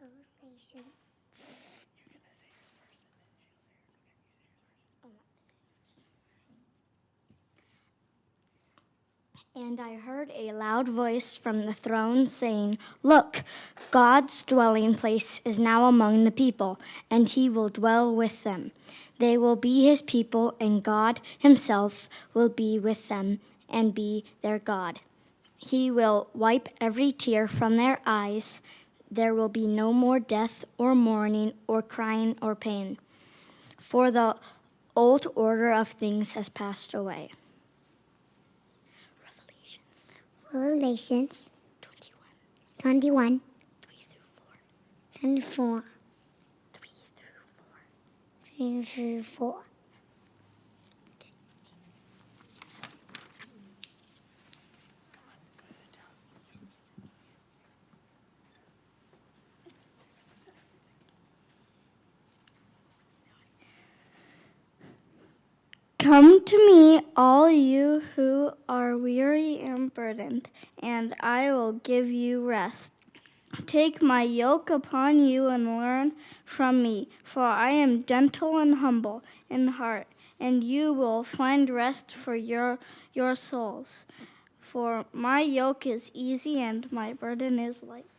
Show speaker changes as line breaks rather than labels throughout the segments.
Revelation. And I heard a loud voice from the throne saying, "Look, God's dwelling place is now among the people, and he will dwell with them. They will be his people, and God himself will be with them and be their God. He will wipe every tear from their eyes. There will be no more death or mourning or crying or pain, for the old order of things has passed away." Revelations 21, 24, 3 through 4. Come to me, all you who are weary and burdened, and I will give you rest. Take my yoke upon you and learn from me, for I am gentle and humble in heart, and you will find rest for your souls. For my yoke is easy and my burden is light.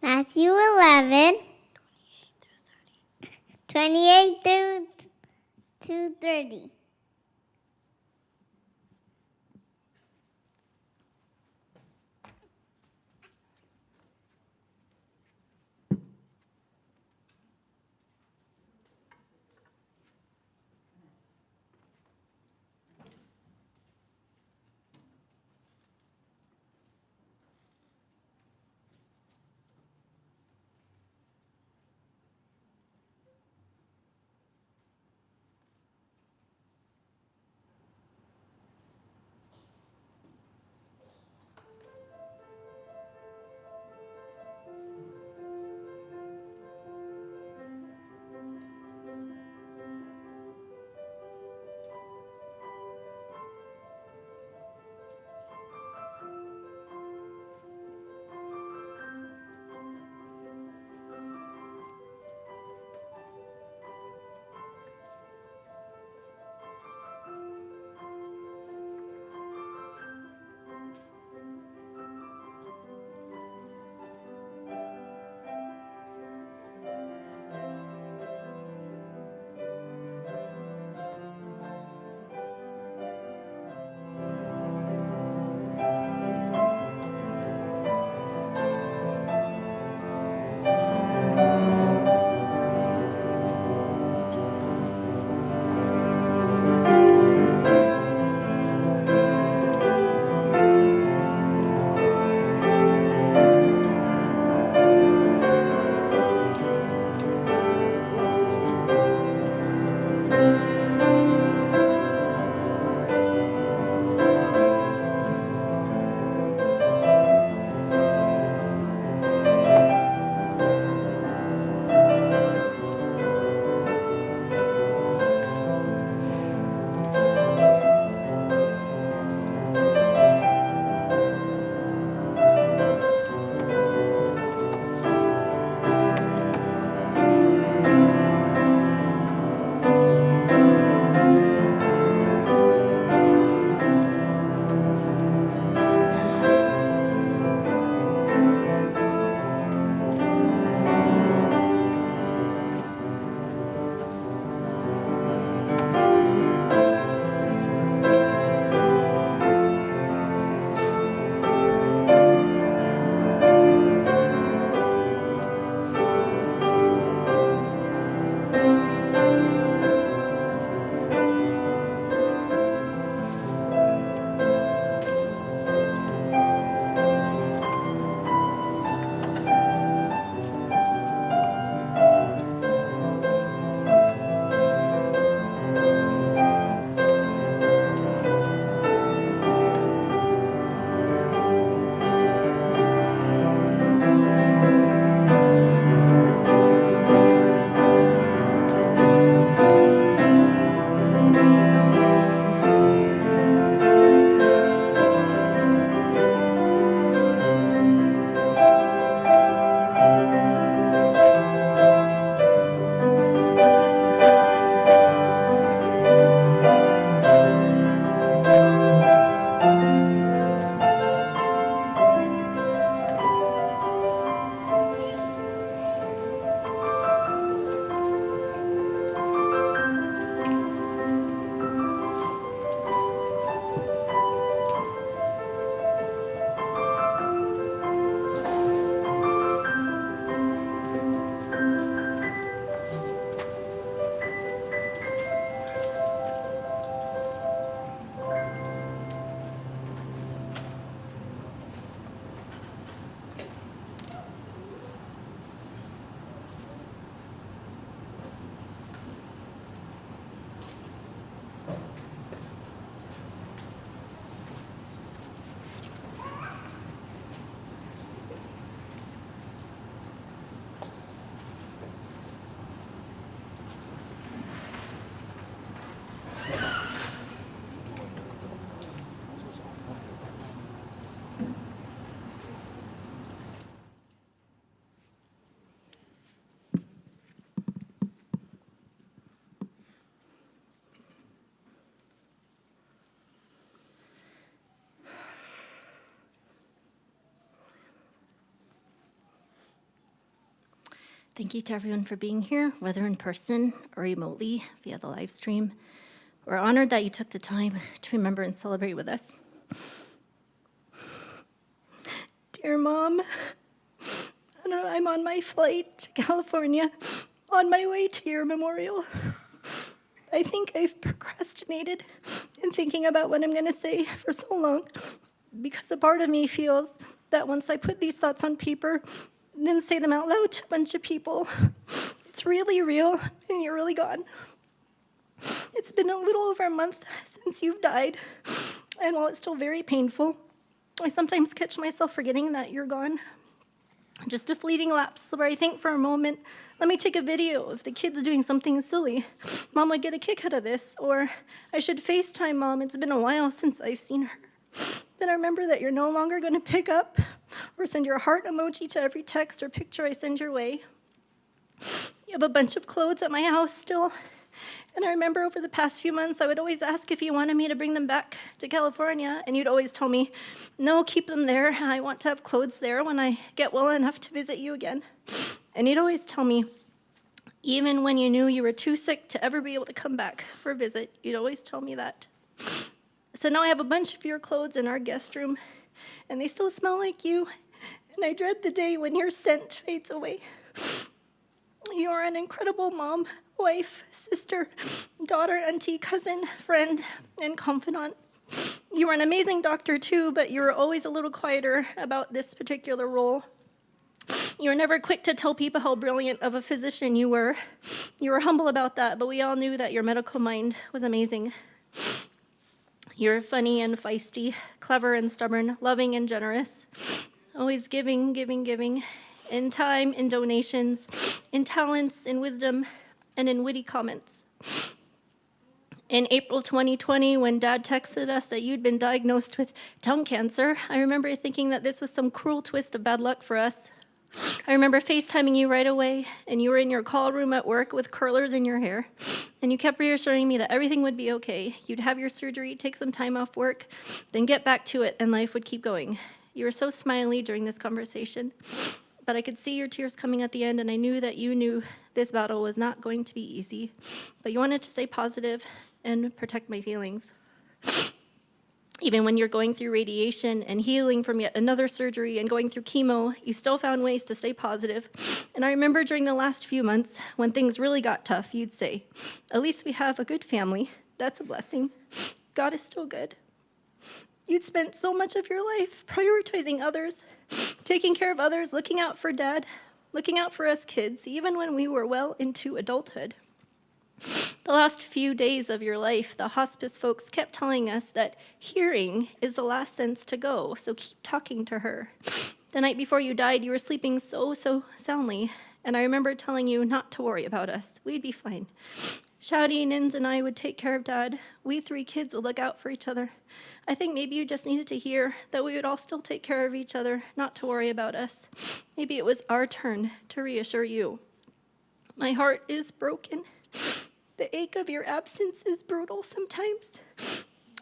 Matthew 11, 28 through 30.
Thank you to everyone for being here, whether in person or remotely via the live stream. We're honored that you took the time to remember and celebrate with us. Dear Mom, I'm on my flight to California, on my way to your memorial. I think I've procrastinated in thinking about what I'm going to say for so long, because a part of me feels that once I put these thoughts on paper, and then say them out loud to a bunch of people, it's really real and you're really gone. It's been a little over a month since you've died, and while it's still very painful, I sometimes catch myself forgetting that you're gone. Just a fleeting lapse where I think for a moment, let me take a video of the kids doing something silly. Mom would get a kick out of this, or I should FaceTime Mom, it's been a while since I've seen her. Then I remember that you're no longer going to pick up or send your heart emoji to every text or picture I send your way. You have a bunch of clothes at my house still, and I remember over the past few months I would always ask if you wanted me to bring them back to California, and you'd always tell me, no, keep them there. I want to have clothes there when I get well enough to visit you again. And you'd always tell me, even when you knew you were too sick to ever be able to come back for a visit, you'd always tell me that. So now I have a bunch of your clothes in our guest room, and they still smell like you, and I dread the day when your scent fades away. You are an incredible mom, wife, sister, daughter, auntie, cousin, friend, and confidant. You were an amazing doctor too, but you were always a little quieter about this particular role. You were never quick to tell people how brilliant of a physician you were. You were humble about that, but we all knew that your medical mind was amazing. You're funny and feisty, clever and stubborn, loving and generous, always giving, in time, in donations, in talents, in wisdom, and in witty comments. In April 2020, when Dad texted us that you'd been diagnosed with tongue cancer, I remember thinking that this was some cruel twist of bad luck for us. I remember FaceTiming you right away, and you were in your call room at work with curlers in your hair, and you kept reassuring me that everything would be okay. You'd have your surgery, take some time off work, then get back to it, and life would keep going. You were so smiley during this conversation, but I could see your tears coming at the end, and I knew that you knew this battle was not going to be easy, but you wanted to stay positive and protect my feelings. Even when you're going through radiation and healing from yet another surgery and going through chemo, you still found ways to stay positive. And I remember during the last few months, when things really got tough, you'd say, at least we have a good family. That's a blessing. God is still good. You'd spent so much of your life prioritizing others, taking care of others, looking out for Dad, looking out for us kids, even when we were well into adulthood. The last few days of your life, the hospice folks kept telling us that hearing is the last sense to go, so keep talking to her. The night before you died, you were sleeping so soundly, and I remember telling you not to worry about us. We'd be fine. Shouty, Nins, and I would take care of Dad. We 3 kids would look out for each other. I think maybe you just needed to hear that we would all still take care of each other, not to worry about us. Maybe it was our turn to reassure you. My heart is broken. The ache of your absence is brutal sometimes.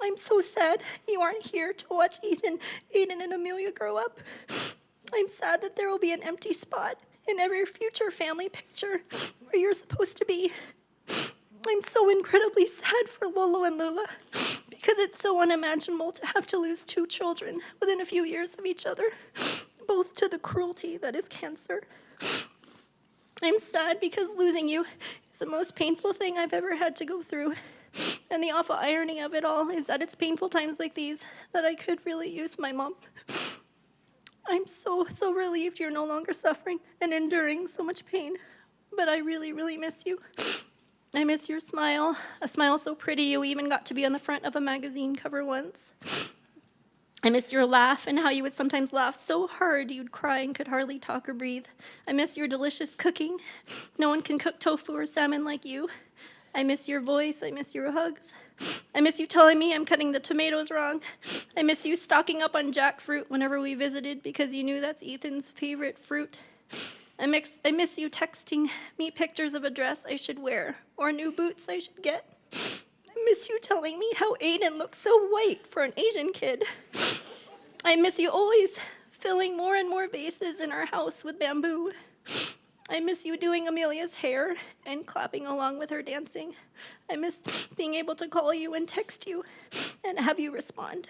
I'm so sad you aren't here to watch Ethan, Aiden, and Amelia grow up. I'm sad that there will be an empty spot in every future family picture where you're supposed to be. I'm so incredibly sad for Lolo and Lula because it's so unimaginable to have to lose 2 children within a few years of each other, both to the cruelty that is cancer. I'm sad because losing you is the most painful thing I've ever had to go through. And the awful irony of it all is that it's painful times like these that I could really use my mom. I'm so relieved you're no longer suffering and enduring so much pain. But I really miss you. I miss your smile, a smile so pretty you even got to be on the front of a magazine cover once. I miss your laugh and how you would sometimes laugh so hard you'd cry and could hardly talk or breathe. I miss your delicious cooking. No one can cook tofu or salmon like you. I miss your voice. I miss your hugs. I miss you telling me I'm cutting the tomatoes wrong. I miss you stocking up on jackfruit whenever we visited because you knew that's Ethan's favorite fruit. I miss you texting me pictures of a dress I should wear or new boots I should get. I miss you telling me how Aiden looks so white for an Asian kid. I miss you always filling more and more vases in our house with bamboo. I miss you doing Amelia's hair and clapping along with her dancing. I miss being able to call you and text you and have you respond.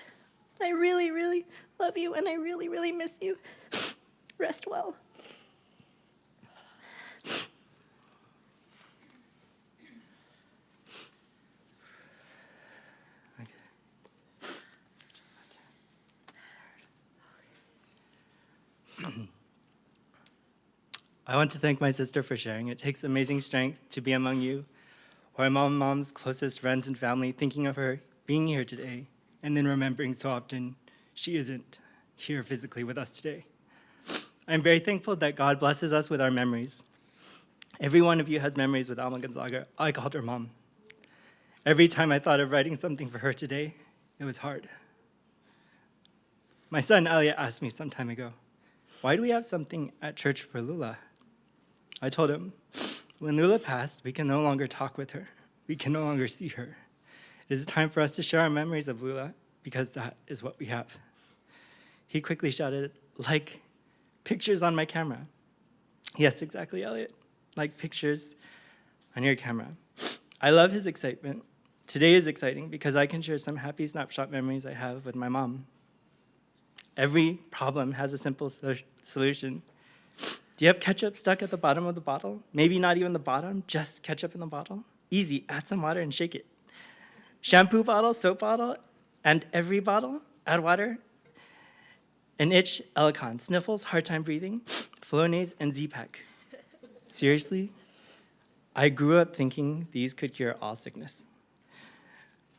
I really, really love you, and I really, really miss you. Rest well.
I want to thank my sister for sharing. It takes amazing strength to be among you, or my mom's closest friends and family, thinking of her being here today, and then remembering so often she isn't here physically with us today. I'm very thankful that God blesses us with our memories. Every one of you has memories with Alma Gonzaga. I called her mom. Every time I thought of writing something for her today, it was hard. My son Elliot asked me some time ago, why do we have something at church for Lula? I told him, when Lula passed, we can no longer talk with her. We can no longer see her. It is time for us to share our memories of Lula because that is what we have. He quickly shouted, like pictures on my camera. Yes, exactly, Elliot, like pictures on your camera. I love his excitement. Today is exciting because I can share some happy snapshot memories I have with my mom. Every problem has a simple solution. Do you have ketchup stuck at the bottom of the bottle? Maybe not even the bottom, just ketchup in the bottle? Easy, add some water and shake it. Shampoo bottle, soap bottle, and every bottle, add water. An itch, Elicon. Sniffles, hard time breathing, Flonase, and Z-Pack. Seriously? I grew up thinking these could cure all sickness.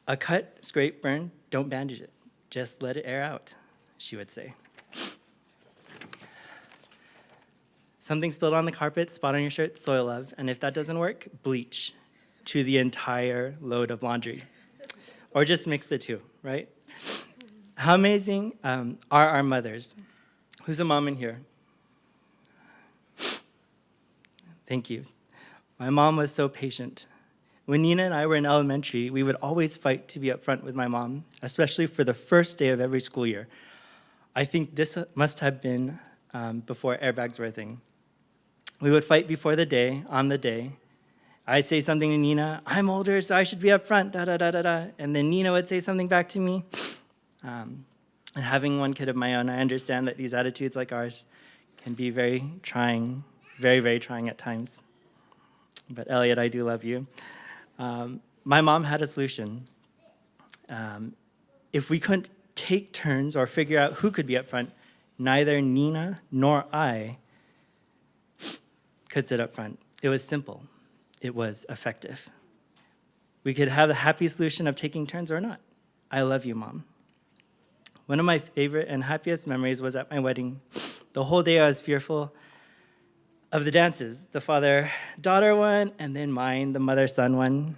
A cut, scrape, burn, don't bandage it. Just let it air out, she would say. Something spilled on the carpet, spot on your shirt, soil love. And if that doesn't work, bleach to the entire load of laundry. Or just mix the two, right? How amazing are our mothers? Who's a mom in here? Thank you. My mom was so patient. When Nina and I were in elementary, we would always fight to be up front with my mom, especially for the first day of every school year. I think this must have been before airbags were a thing. We would fight before the day, on the day. I'd say something to Nina, I'm older, so I should be up front, da-da-da-da-da. And then Nina would say something back to me. And having one kid of my own, I understand that these attitudes like ours can be very trying, very, very trying at times. But Elliot, I do love you. My mom had a solution. If we couldn't take turns or figure out who could be up front, neither Nina nor I could sit up front. It was simple. It was effective. We could have the happy solution of taking turns or not. I love you, Mom. One of my favorite and happiest memories was at my wedding. The whole day I was fearful of the dances, the father-daughter one, and then mine, the mother-son one.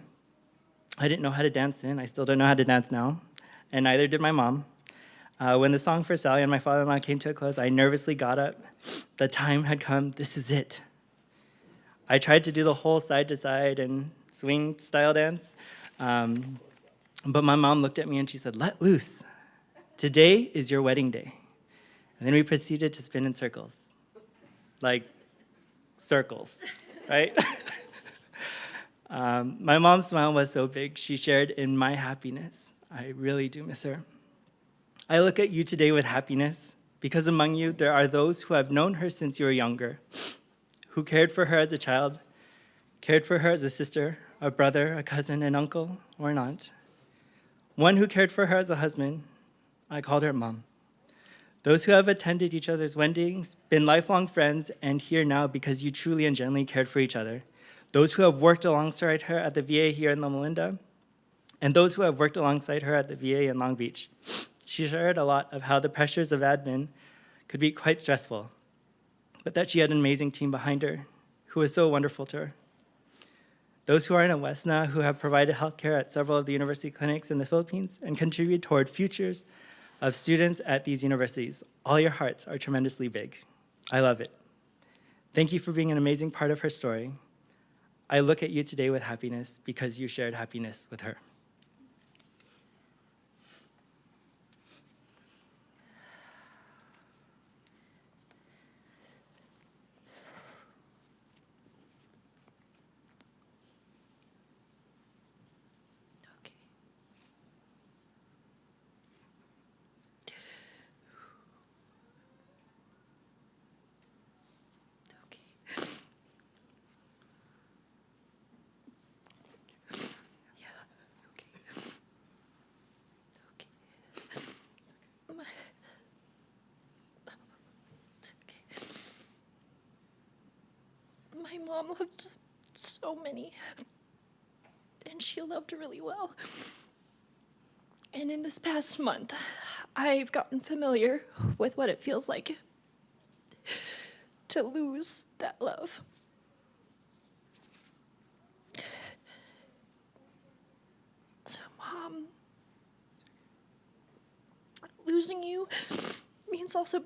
I didn't know how to dance then. I still don't know how to dance now, and neither did my mom. When the song for Sally and my father-in-law came to a close, I nervously got up. The time had come. This is it. I tried to do the whole side-to-side and swing style dance, but my mom looked at me and she said, let loose. Today is your wedding day. And then we proceeded to spin in circles, like circles, right? My mom's smile was so big. She shared in my happiness. I really do miss her. I look at you today with happiness because among you, there are those who have known her since you were younger, who cared for her as a child, cared for her as a sister, a brother, a cousin, an uncle, or an aunt. One who cared for her as a husband, I called her Mom. Those who have attended each other's weddings, been lifelong friends, and here now because you truly and genuinely cared for each other. Those who have worked alongside her at the VA here in Loma Linda, and those who have worked alongside her at the VA in Long Beach. She shared a lot of how the pressures of admin could be quite stressful, but that she had an amazing team behind her who was so wonderful to her. Those who are in Westna who have provided healthcare at several of the university clinics in the Philippines and contribute toward futures of students at these universities. All your hearts are tremendously big. I love it. Thank you for being an amazing part of her story. I look at you today with happiness because you shared happiness with her.
My mom loved so many, and she loved really well. And in this past month, I've gotten familiar with what it feels like to lose that love. So, Mom, losing you means also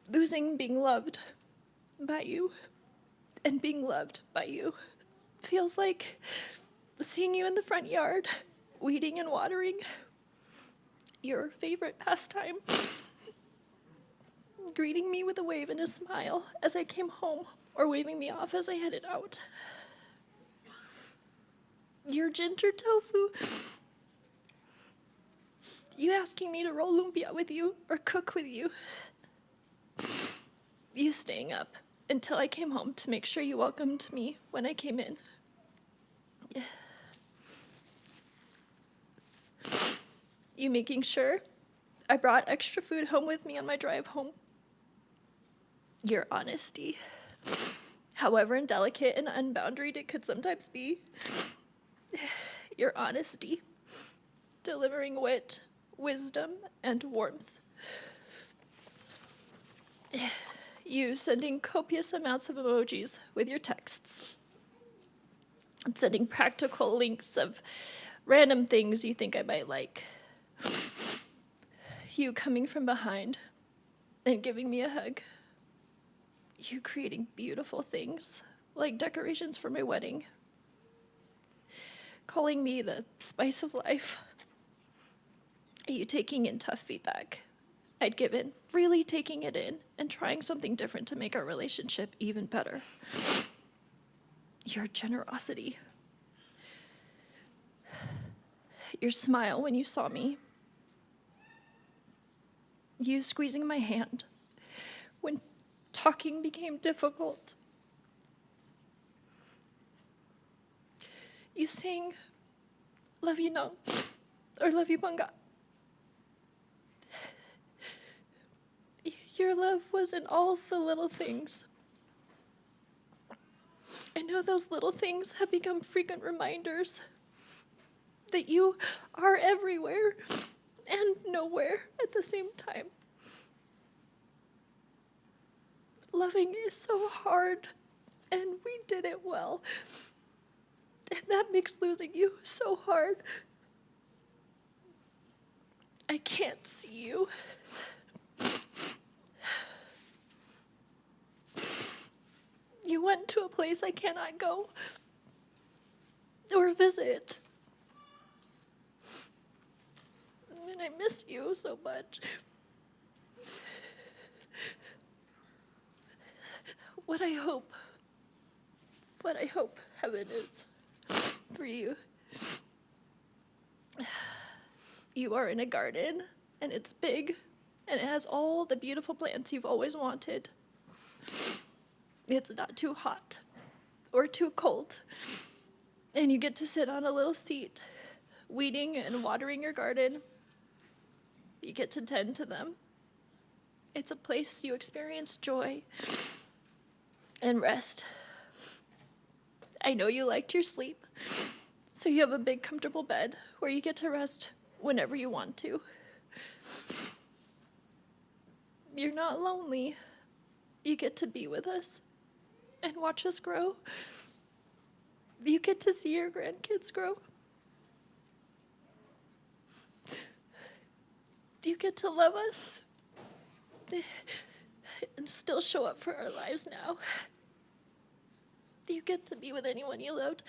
losing being loved by you, and being loved by you feels like seeing you in the front yard, weeding and watering, your favorite pastime, greeting me with a wave and a smile as I came home, or waving me off as I headed out. Your ginger tofu, you asking me to roll lumpia with you or cook with you, you staying up until I came home to make sure you welcomed me when I came in. You making sure I brought extra food home with me on my drive home. Your honesty, however indelicate and unboundaried it could sometimes be. Your honesty, delivering wit, wisdom, and warmth. You sending copious amounts of emojis with your texts. And sending practical links of random things you think I might like. You coming from behind and giving me a hug. You creating beautiful things, like decorations for my wedding. Calling me the spice of life. You taking in tough feedback I'd given, really taking it in and trying something different to make our relationship even better. Your generosity. Your smile when you saw me. You squeezing my hand when talking became difficult. You saying, "Love you no," or "Love you banga." Your love was in all the little things. I know those little things have become frequent reminders that you are everywhere and nowhere at the same time. Loving is so hard, and we did it well. And that makes losing you so hard. I can't see you. You went to a place I cannot go or visit. And I miss you so much. What I hope heaven is for you. You are in a garden, and it's big, and it has all the beautiful plants you've always wanted. It's not too hot or too cold, and you get to sit on a little seat, weeding and watering your garden. You get to tend to them. It's a place you experience joy and rest. I know you liked your sleep, so you have a big, comfortable bed where you get to rest whenever you want to. You're not lonely. You get to be with us and watch us grow. You get to see your grandkids grow. You get to love us and still show up for our lives now. You get to be with anyone you loved.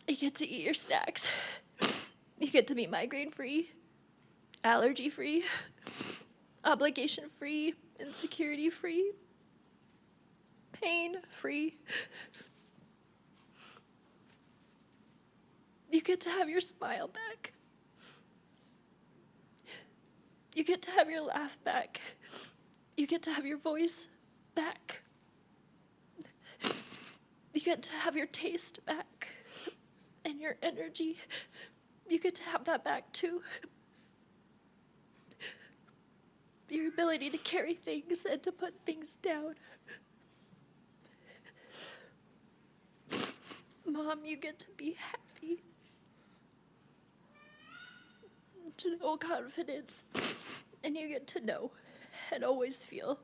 You get to eat your snacks. You get to be migraine-free, allergy-free, obligation-free, insecurity-free, pain-free. You get to have your smile back. You get to have your laugh back. You get to have your voice back. You get to have your taste back and your energy. You get to have that back too. Your ability to carry things and to put things down. Mom, you get to be happy. To know confidence. And you get to know and always feel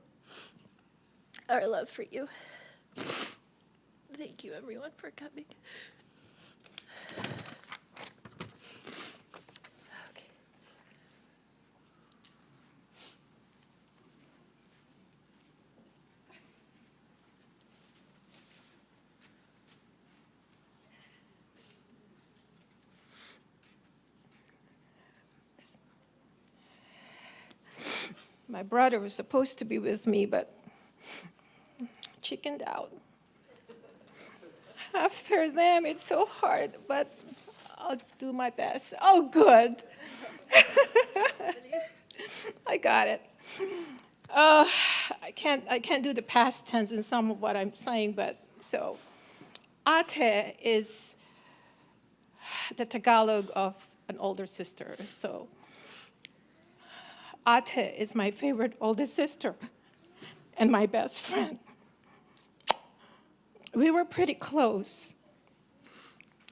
our love for you. Thank you, everyone, for coming. Okay. My brother was supposed to be with me, but chickened out. After them, it's so hard, but I'll do my best. Oh, good. I got it. I can't do the past tense in some of what I'm saying, but so ate is the Tagalog of an older sister. So ate is my favorite older sister and my best friend. We were pretty close.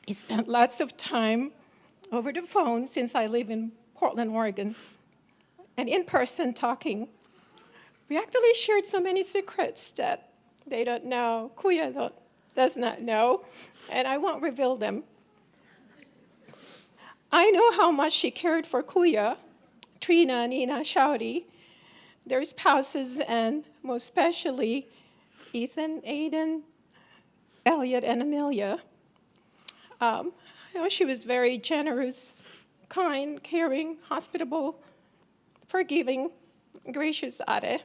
We spent lots of time over the phone since I live in Portland, Oregon, and in person talking. We actually shared so many secrets that they don't know, Kuya does not know, and I won't reveal them. I know how much she cared for Kuya, Trina, Nina, Shouty, their spouses, and most especially Ethan, Aiden, Elliot, and Amelia. I know she was very generous, kind, caring, hospitable, forgiving, gracious Ate.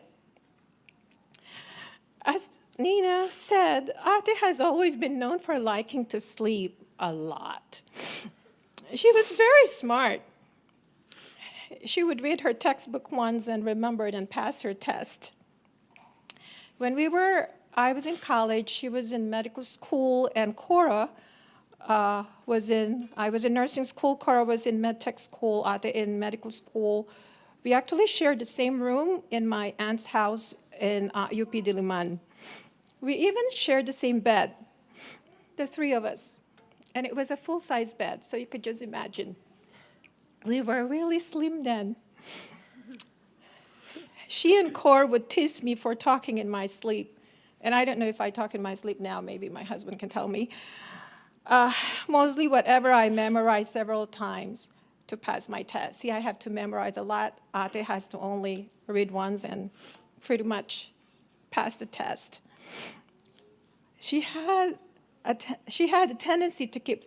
As Nina said, Ate has always been known for liking to sleep a lot. She was very smart. She would read her textbook once and remember it and pass her test. I was in college, she was in medical school, and Cora I was in nursing school, Cora was in med tech school, Ate in medical school. We actually shared the same room in my aunt's house in UP Diliman. We even shared the same bed, the three of us. And it was a full-size bed, so you could just imagine. We were really slim then. She and Cor would tease me for talking in my sleep. And I don't know if I talk in my sleep now, maybe my husband can tell me. Mostly whatever I memorized several times to pass my test. See, I have to memorize a lot. Ate has to only read once and pretty much pass the test. She had a tendency to keep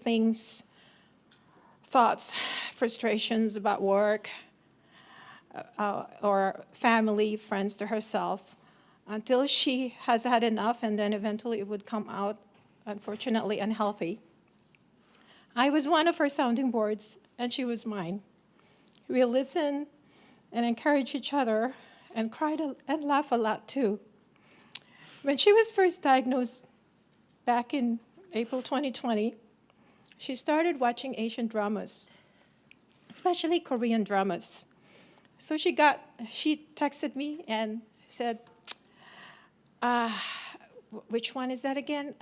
thoughts, frustrations about work or family, friends to herself until she has had enough, and then eventually it would come out, unfortunately, unhealthy. I was one of her sounding boards, and she was mine. We listened and encouraged each other and cried and laughed a lot, too. When she was first diagnosed back in April 2020, she started watching Asian dramas, especially Korean dramas. So she texted me and said, which one is that again?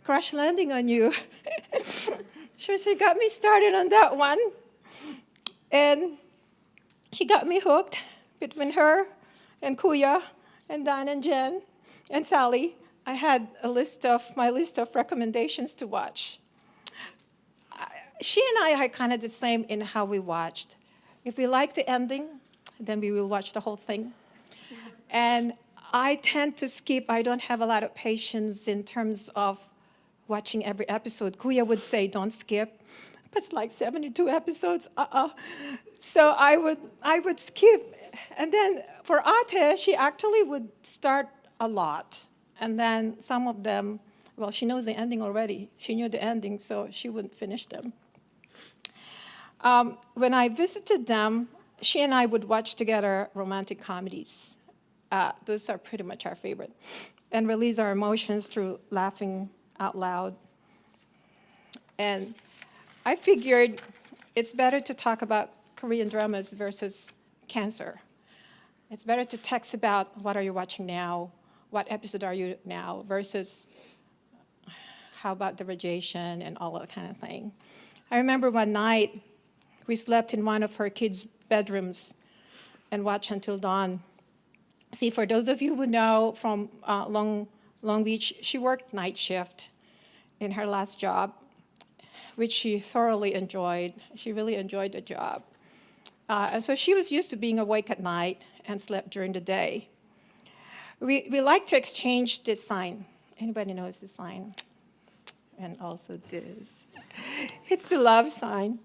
Crash Landing on You. So she got me started on that one. And she got me hooked between her and Kuya and Dan and Jen and Sally. I had my list of recommendations to watch. She and I are kind of the same in how we watched. If we like the ending, then we will watch the whole thing. And I tend to skip. I don't have a lot of patience in terms of watching every episode. Kuya would say, don't skip. But it's like 72 episodes. So I would skip. And then for Ate, she actually would start a lot. And then some of them, well, she knows the ending already. She knew the ending, so she wouldn't finish them. When I visited them, she and I would watch together romantic comedies. Those are pretty much our favorite. And release our emotions through laughing out loud. And I figured it's better to talk about Korean dramas versus cancer. It's better to text about what are you watching now, what episode are you now, versus
how about the radiation and all that kind of thing. I remember one night we slept in one of her kids' bedrooms and watched until dawn. See, for those of you who know from Long Beach, she worked night shift in her last job, which she thoroughly enjoyed. She really enjoyed the job. And so she was used to being awake at night and slept during the day. We like to exchange this sign. Anybody knows this sign? And also this. It's the love sign.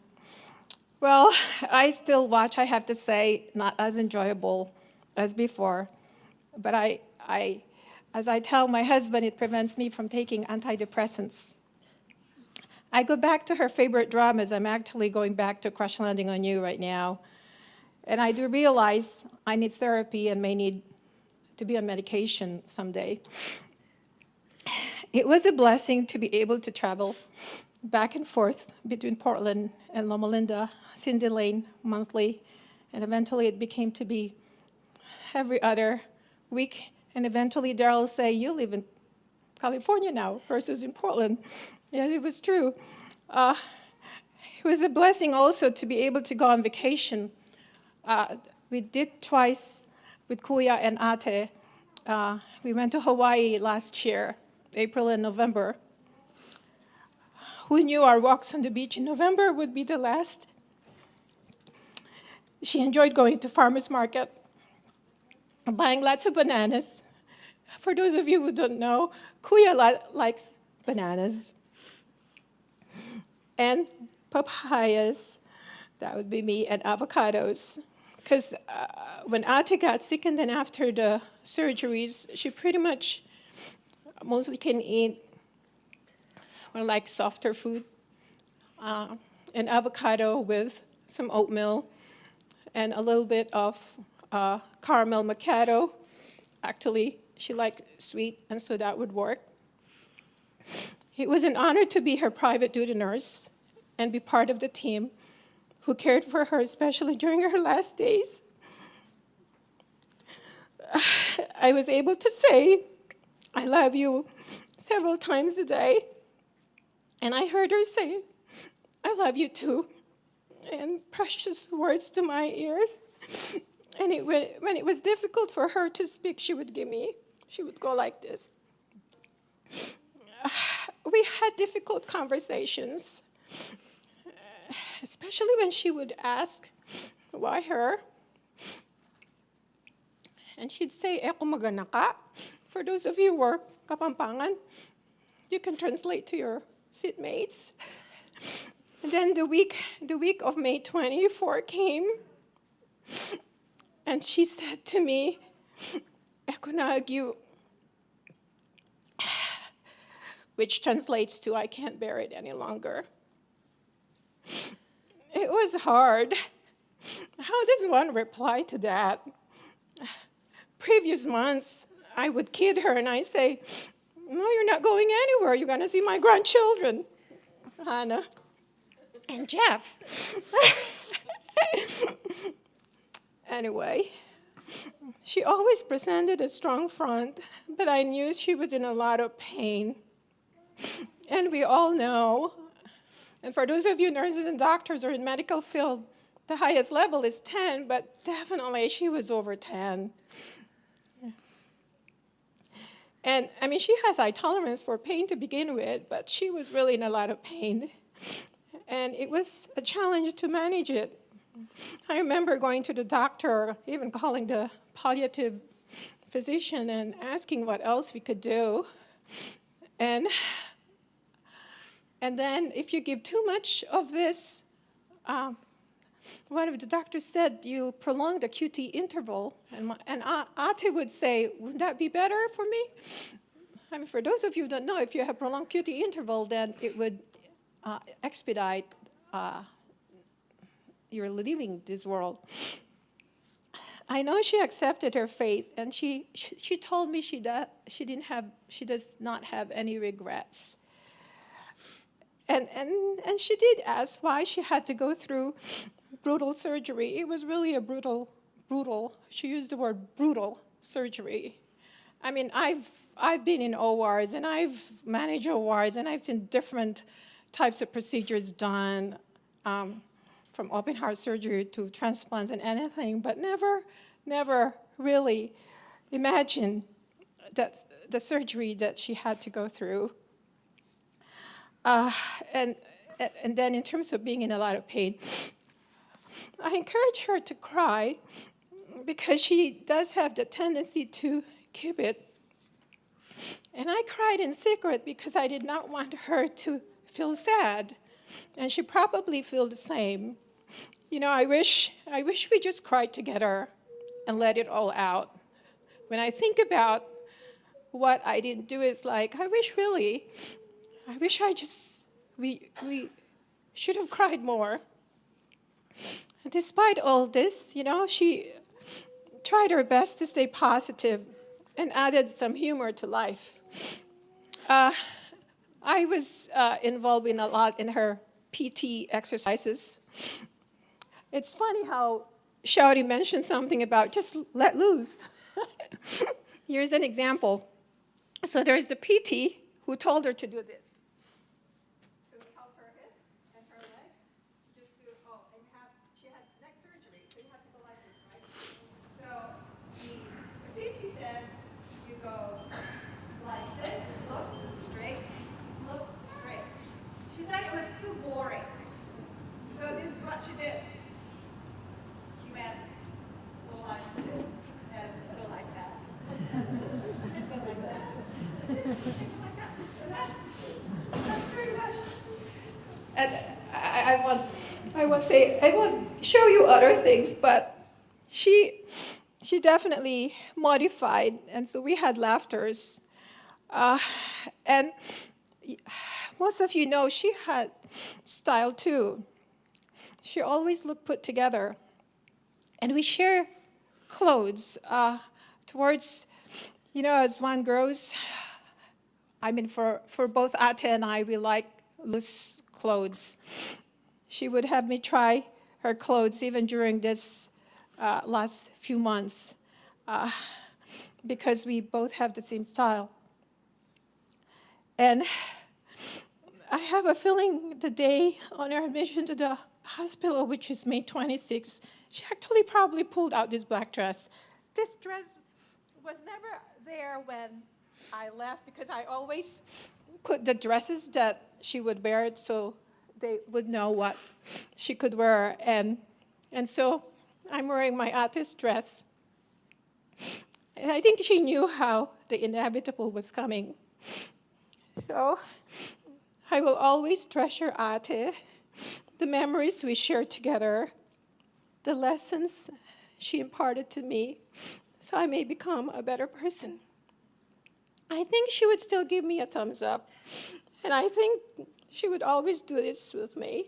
Well, I still watch, I have to say, not as enjoyable as before. But as I tell my husband, it prevents me from taking antidepressants. I go back to her favorite dramas. I'm actually going back to Crash Landing on You right now. And I do realize I need therapy and may need to be on medication someday. It was a blessing to be able to travel back and forth between Portland and Loma Linda, Cindy Lane, monthly, and eventually it became to be every other week. And eventually Daryl will say, you live in California now versus in Portland. Yeah, it was true. It was a blessing also to be able to go on vacation. We did twice with Kuya and Ate. We went to Hawaii last year, April and November. Who knew our walks on the beach in November would be the last? She enjoyed going to farmer's market, buying lots of bananas. For those of you who don't know, Kuya likes bananas. And papayas, that would be me, and avocados. Because when Ate got sick and then after the surgeries, she pretty much mostly can eat like softer food, an avocado with some oatmeal and a little bit of caramel macchiato. Actually, she liked sweet, and so that would work. It was an honor to be her private duty nurse and be part of the team who cared for her, especially during her last days. I was able to say, I love you, several times a day. And I heard her say, I love you too, and precious words to my ears. And when it was difficult for her to speak, she would go like this. We had difficult conversations, especially when she would ask, why her? And she'd say, Eko magana ka. For those of you who are Kapampangan, you can translate to your seatmates. And then the week of May 24 came, and she said to me, Eko nagyo, which translates to, I can't bear it any longer. It was hard. How does one reply to that? Previous months, I would kid her and I'd say, no, you're not going anywhere. You're going to see my grandchildren, Hannah and Jeff. Anyway, she always presented a strong front, but I knew she was in a lot of pain. And we all know, and for those of you nurses and doctors or in medical field, the highest level is 10, but definitely she was over 10. And I mean, she has high tolerance for pain to begin with, but she was really in a lot of pain. And it was a challenge to manage it. I remember going to the doctor, even calling the palliative physician and asking what else we could do. And then if you give too much of this, one of the doctors said, you prolong the QT interval. And Ate would say, would that be better for me? I mean, for those of you who don't know, if you have prolonged QT interval, then it would expedite your leaving this world. I know she accepted her fate, and she told me she does not have any regrets. And she did ask why she had to go through brutal surgery. It was really a brutal, she used the word brutal surgery. I mean, I've I've been in ORs and I've managed ORs and I've seen different types of procedures done, from open heart surgery to transplants and anything, but never really imagined that the surgery that she had to go through. And then in terms of being in a lot of pain, I encourage her to cry because she does have the tendency to keep it. And I cried in secret because I did not want her to feel sad. And she probably feels the same. You know, I wish we just cried together and let it all out. When I think about what I didn't do, it's like, I wish we should have cried more. And despite all this, you know, she tried her best to stay positive and added some humor to life. I was involved in a lot in her PT exercises. It's funny how Shouty mentioned something about just let loose. Here's an example. So there's the PT who told her to do this. To help her hips and her leg. Just do, she had neck surgery, so you have to go like this, right? So the PT said, you go like this, look straight. She said it was too boring. So this is what she did. She went, go like this, and go like that. Go like that. Like that. So that's pretty much. And I won't show you other things, but she definitely modified, and so we had laughters. And most of you know she had style too. She always looked put together. And we share clothes towards, you know, as one grows. I mean, for both Ate and I, we like loose clothes. She would have me try her clothes even during this last few months because we both have the same style. And I have a feeling the day on her admission to the hospital, which is May 26th, she actually probably pulled out this black dress. This dress was never there when I left because I always put the dresses that she would wear so they would know what she could wear. And so I'm wearing my artist dress. And I think she knew how the inevitable was coming. So I will always treasure Ate, the memories we shared together, the lessons she imparted to me, so I may become a better person. I think she would still give me a thumbs up, and I think she would always do this with me,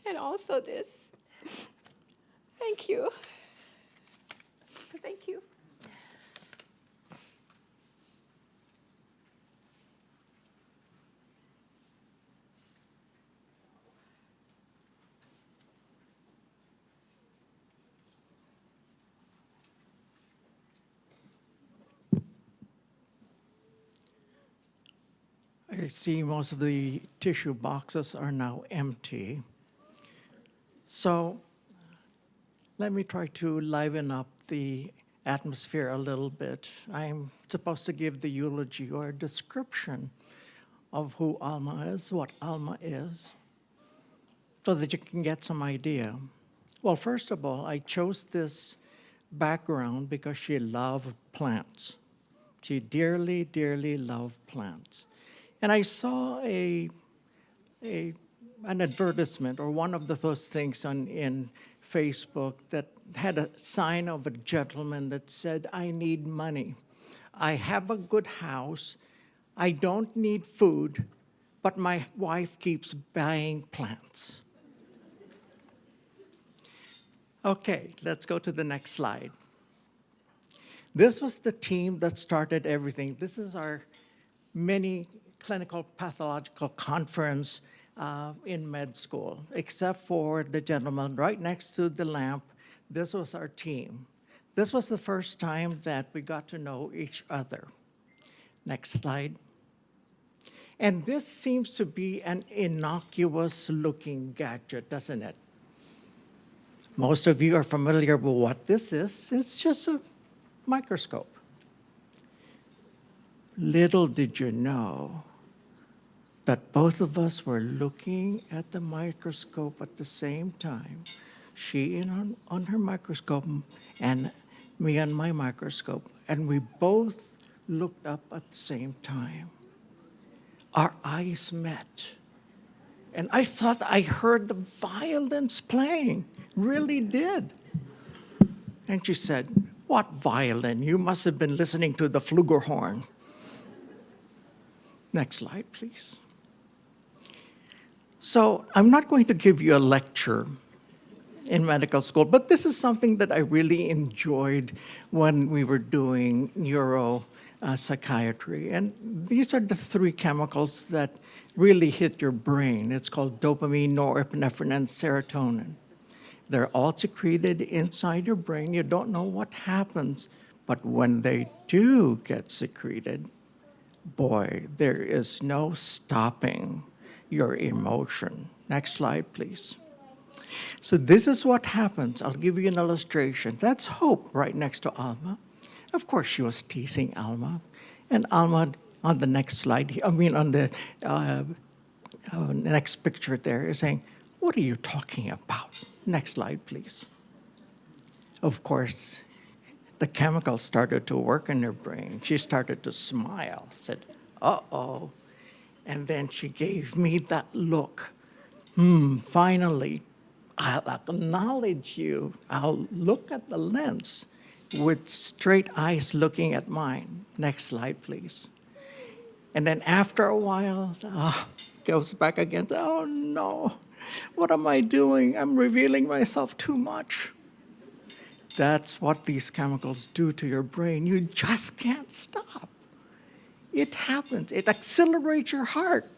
and also this. Thank you. Thank you.
I see most of the tissue boxes are now empty. So let me try to liven up the atmosphere a little bit. I'm supposed to give the eulogy or description of who Alma is, what Alma is, so that you can get some idea. Well, first of all, I chose this background because she loved plants. She dearly, dearly loved plants. And I saw an advertisement or one of those things in Facebook that had a sign of a gentleman that said, I need money. I have a good house. I don't need food, but my wife keeps buying plants. Okay, let's go to the next slide. This was the team that started everything. This is our mini clinical pathological conference in med school, except for the gentleman right next to the lamp. This was our team. This was the first time that we got to know each other. Next slide. And this seems to be an innocuous-looking gadget, doesn't it? Most of you are familiar with what this is. It's just a microscope. Little did you know that both of us were looking at the microscope at the same time. She on her microscope and me on my microscope. And we both looked up at the same time. Our eyes met. And I thought I heard the violins playing. Really did. And she said, "What violin? You must have been listening to the flugelhorn." Next slide, please. So I'm not going to give you a lecture in medical school, but this is something that I really enjoyed when we were doing psychiatry. And these are the three chemicals that really hit your brain. It's called dopamine, norepinephrine, and serotonin. They're all secreted inside your brain. You don't know what happens, but when they do get secreted, boy, there is no stopping your emotion. Next slide, please. So this is what happens. I'll give you an illustration. That's Hope right next to Alma. Of course, she was teasing Alma. And Alma, on the next slide, on the next picture there, is saying, "What are you talking about?" Next slide, please. Of course, the chemicals started to work in her brain. She started to smile, said, "Uh-oh." And then she gave me that look. Finally, I'll acknowledge you. I'll look at the lens with straight eyes looking at mine. Next slide, please. And then after a while, goes back again. "Oh no, what am I doing? I'm revealing myself too much." That's what these chemicals do to your brain. You just can't stop. It happens. It accelerates your heart.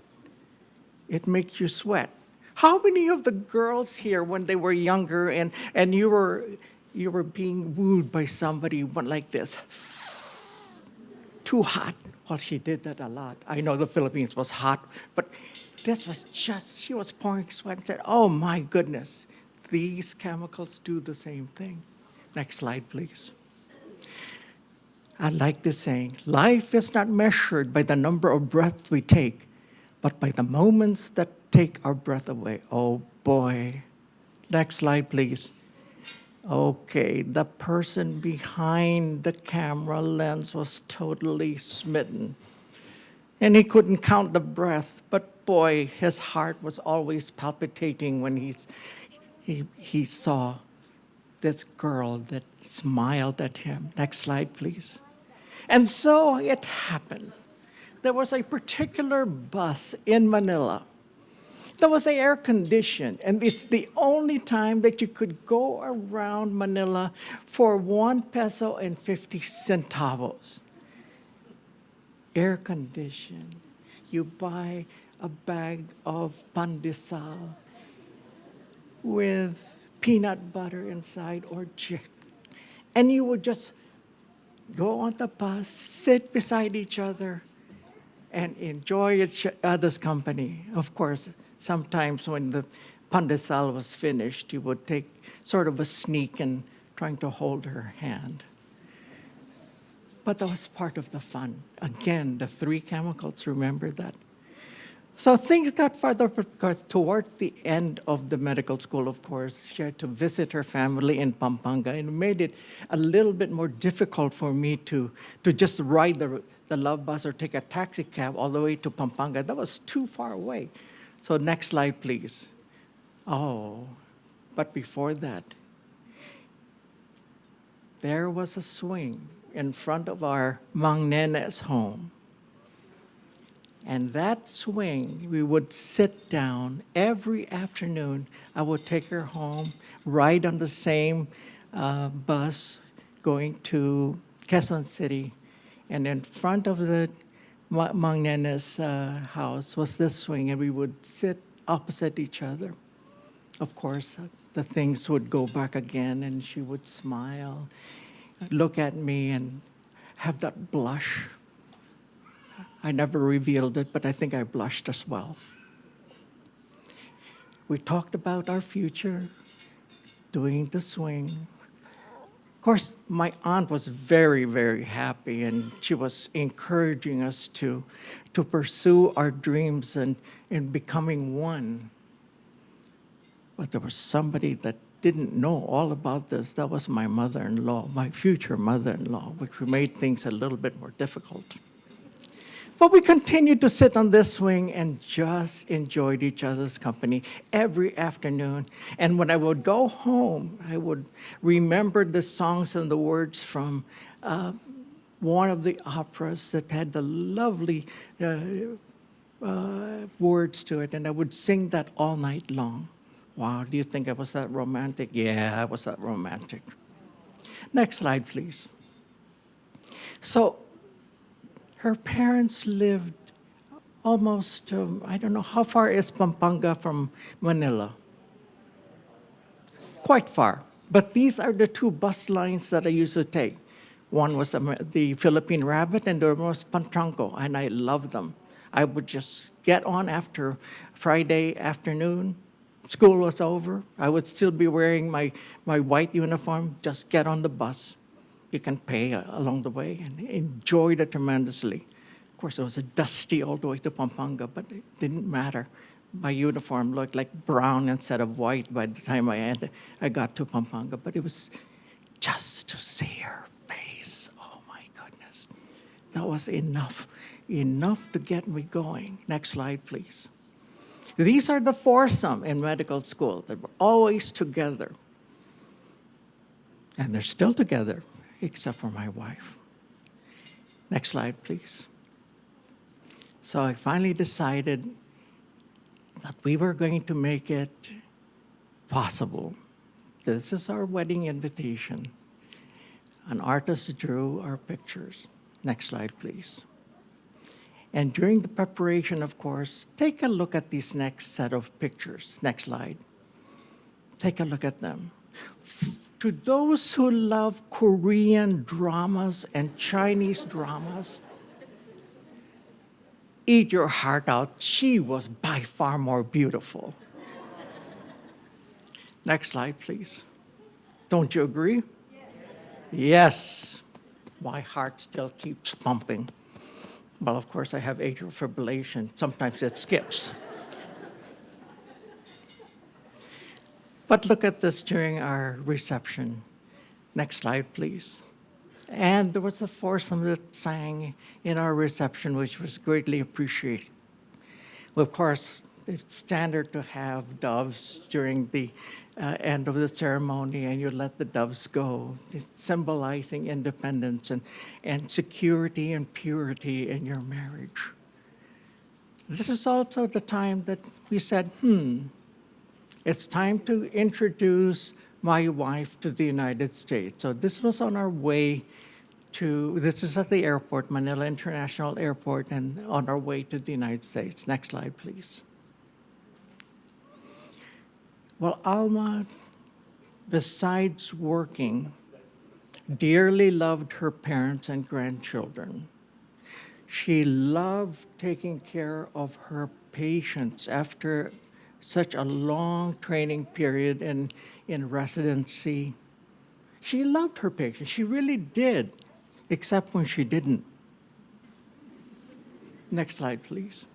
It makes you sweat. How many of the girls here, when they were younger and you were being wooed by somebody, went like this? Too hot. Well, she did that a lot. I know the Philippines was hot, but this was just, she was pouring sweat and said, "Oh my goodness." These chemicals do the same thing. Next slide, please. I like this saying, life is not measured by the number of breaths we take, but by the moments that take our breath away. Oh boy. Next slide, please. Okay, the person behind the camera lens was totally smitten. And he couldn't count the breath, but boy, his heart was always palpitating when he saw this girl that smiled at him. Next slide, please. And so it happened. There was a particular bus in Manila that was air conditioned, and it's the only time that you could go around Manila for 1 peso and 50 centavos. Air conditioned. You buy a bag of pandesal with peanut butter inside or chick, and you would just go on the bus, sit beside each other, and enjoy each other's company. Of course, sometimes when the pandesal was finished, you would take sort of a sneak and trying to hold her hand. But that was part of the fun. Again, the three chemicals, remember that? So things got further because towards the end of the medical school, of course, she had to visit her family in Pampanga, and it made it a little bit more difficult for me to just ride the love bus or take a taxi cab all the way to Pampanga. That was too far away. So next slide, please. Oh, but before that, there was a swing in front of our Mang Nene's home. And that swing, we would sit down every afternoon. I would take her home, ride on the same bus going to Quezon City. And in front of the Mang Nene's house was this swing, and we would sit opposite each other. Of course, the things would go back again, and she would smile, look at me, and have that blush. I never revealed it, but I think I blushed as well. We talked about our future, doing the swing. Of course, my aunt was very, very happy, and she was encouraging us to pursue our dreams and in becoming one. But there was somebody that didn't know all about this. That was my mother-in-law, my future mother-in-law, which made things a little bit more difficult. But we continued to sit on this swing and just enjoyed each other's company every afternoon. And when I would go home, I would remember the songs and the words from one of the operas that had the lovely words to it, and I would sing that all night long. Wow, do you think I was that romantic? Yeah, I was that romantic. Next slide, please. So her parents lived almost, I don't know, how far is Pampanga from Manila? Quite far. But these are the two bus lines that I used to take. One was the Philippine Rabbit, and the other was Pantranco, and I loved them. I would just get on after Friday afternoon. School was over. I would still be wearing my white uniform, just get on the bus. You can pay along the way, and enjoyed it tremendously. Of course, it was dusty all the way to Pampanga, but it didn't matter. My uniform looked like brown instead of white by the time I got to Pampanga, but it was just to see her face. Oh my goodness. That was enough to get me going. Next slide, please. These are the foursome in medical school that were always together. And they're still together, except for my wife. Next slide, please. So I finally decided that we were going to make it possible. This is our wedding invitation. An artist drew our pictures. Next slide, please. And during the preparation, of course, take a look at these next set of pictures. Next slide. Take a look at them. To those who love Korean dramas and Chinese dramas, eat your heart out. She was by far more beautiful. Next slide, please. Don't you agree? Yes. My heart still keeps pumping. Well, of course, I have atrial fibrillation. Sometimes it skips. But look at this during our reception. Next slide, please. And there was a foursome that sang in our reception, which was greatly appreciated. Well, of course, it's standard to have doves during the end of the ceremony, and you let the doves go, symbolizing independence and security and purity in your marriage. This is also the time that we said, it's time to introduce my wife to the United States. So this was on our way this is at the airport, Manila International Airport, and on our way to the United States. Next slide, please. Well, Alma, besides working, dearly loved her parents and grandchildren. She loved taking care of her patients after such a long training period in residency. She loved her patients. She really did, except when she didn't. Next slide, please.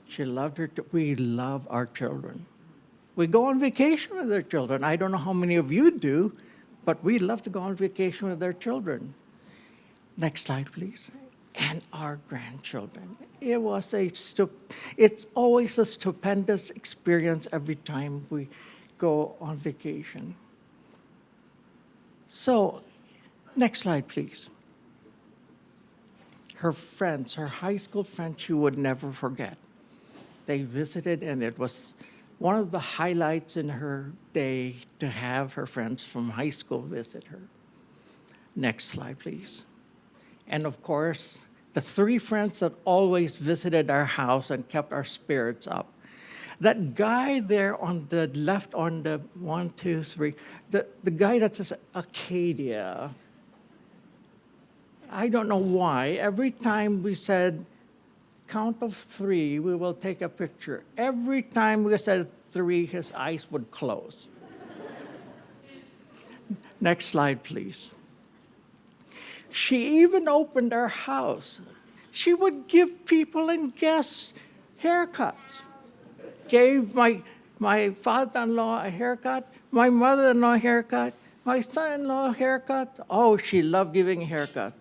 She loved we love our children. We go on vacation with our children. I don't know how many of you do, but we love to go on vacation with our children. Next slide, please. And our grandchildren. It's always a stupendous experience every time we go on vacation. So, next slide, please. Her friends, her high school friends, she would never forget. They visited, and it was one of the highlights in her day to have her friends from high school visit her. Next slide, please. And of course, the three friends that always visited our house and kept our spirits up. That guy there on the left, on the 1, 2, 3, the guy that says Acadia. I don't know why, every time we said, count of three, we will take a picture. Every time we said three, his eyes would close. Next slide, please. She even opened our house. She would give people and guests haircuts. Gave my father-in-law a haircut, my mother-in-law a haircut, my son-in-law a haircut. Oh, she loved giving a haircut.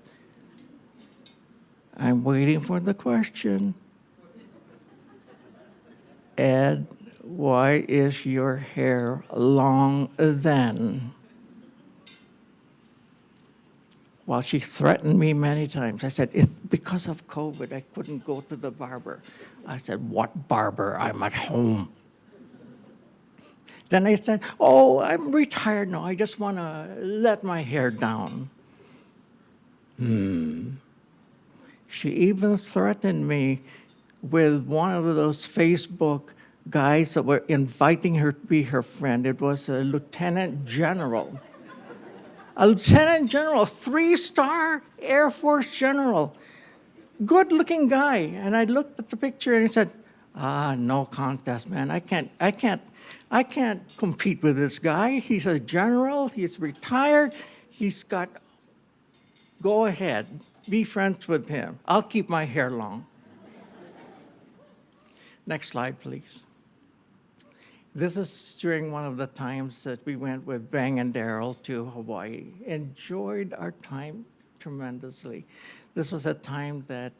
I'm waiting for the question. Ed, why is your hair long then? Well, she threatened me many times. I said, because of COVID, I couldn't go to the barber. I said, what barber? I'm at home. Then I said, oh, I'm retired now. I just want to let my hair down. She even threatened me with one of those Facebook guys that were inviting her to be her friend. It was a lieutenant general. A lieutenant general, 3-star Air Force general. Good-looking guy. And I looked at the picture and I said, no contest, man. I can't compete with this guy. He's a general, he's retired, go ahead, be friends with him. I'll keep my hair long. Next slide, please. This is during one of the times that we went with Bang and Daryl to Hawaii. Enjoyed our time tremendously. This was a time that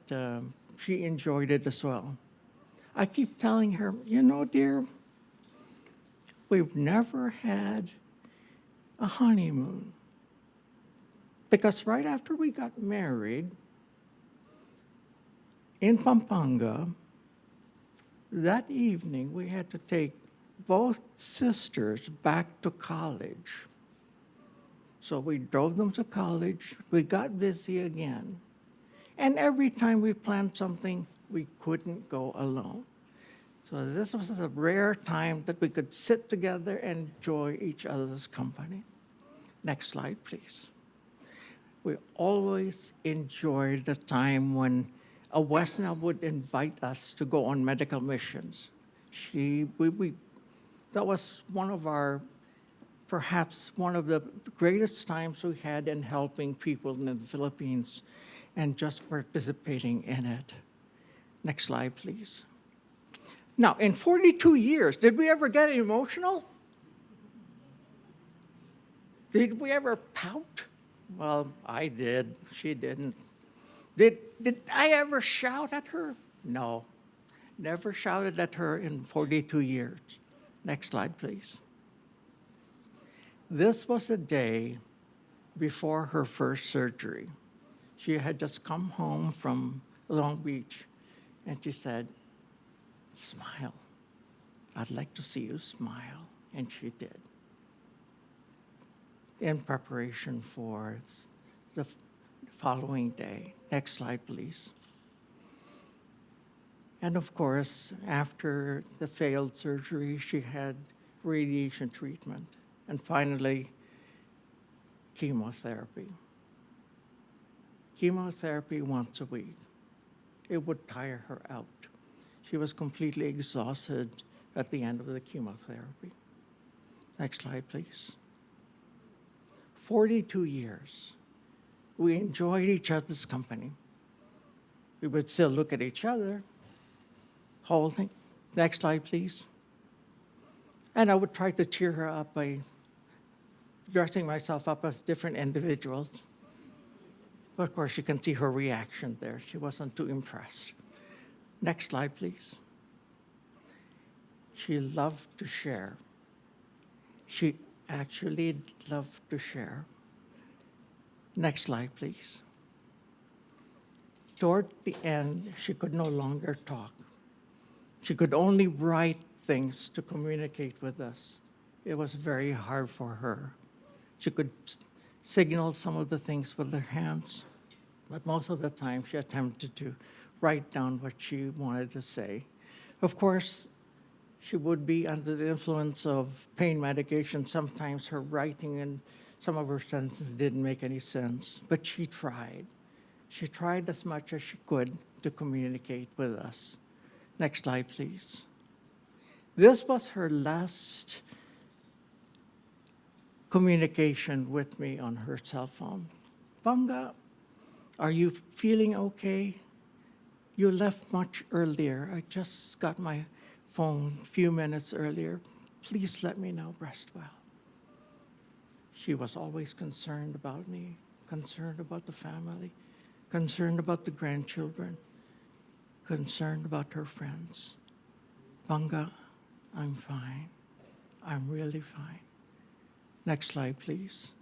she enjoyed it as well. I keep telling her, you know, dear, we've never had a honeymoon. Because right after we got married in Pampanga, that evening we had to take both sisters back to college. So we drove them to college, we got busy again. And every time we planned something, we couldn't go alone. So this was a rare time that we could sit together and enjoy each other's company. Next slide, please. We always enjoyed the time when a Westerner would invite us to go on medical missions. That was perhaps one of the greatest times we had in helping people in the Philippines and just participating in it. Next slide, please. Now, in 42 years, did we ever get emotional? Did we ever pout? Well, I did. She didn't. Did I ever shout at her? No. Never shouted at her in 42 years. Next slide, please. This was the day before her first surgery. She had just come home from Long Beach, and she said, smile. I'd like to see you smile. And she did. In preparation for the following day. Next slide, please. And of course, after the failed surgery, she had radiation treatment. And finally, chemotherapy. Chemotherapy once a week. It would tire her out. She was completely exhausted at the end of the chemotherapy. Next slide, please. 42 years. We enjoyed each other's company. We would still look at each other, whole thing. Next slide, please. And I would try to cheer her up by dressing myself up as different individuals. But of course, you can see her reaction there. She wasn't too impressed. Next slide, please. She loved to share. She actually loved to share. Next slide, please. Toward the end, she could no longer talk. She could only write things to communicate with us. It was very hard for her. She could signal some of the things with her hands, but most of the time she attempted to write down what she wanted to say. Of course, she would be under the influence of pain medication. Sometimes her writing and some of her sentences didn't make any sense, but she tried. She tried as much as she could to communicate with us. Next slide, please. This was her last communication with me on her cell phone. Banga, are you feeling okay? You left much earlier. I just got my phone a few minutes earlier. Please let me know, rest well. She was always concerned about me, concerned about the family, concerned about the grandchildren, concerned about her friends. Banga, I'm fine. I'm really fine. Next slide, please.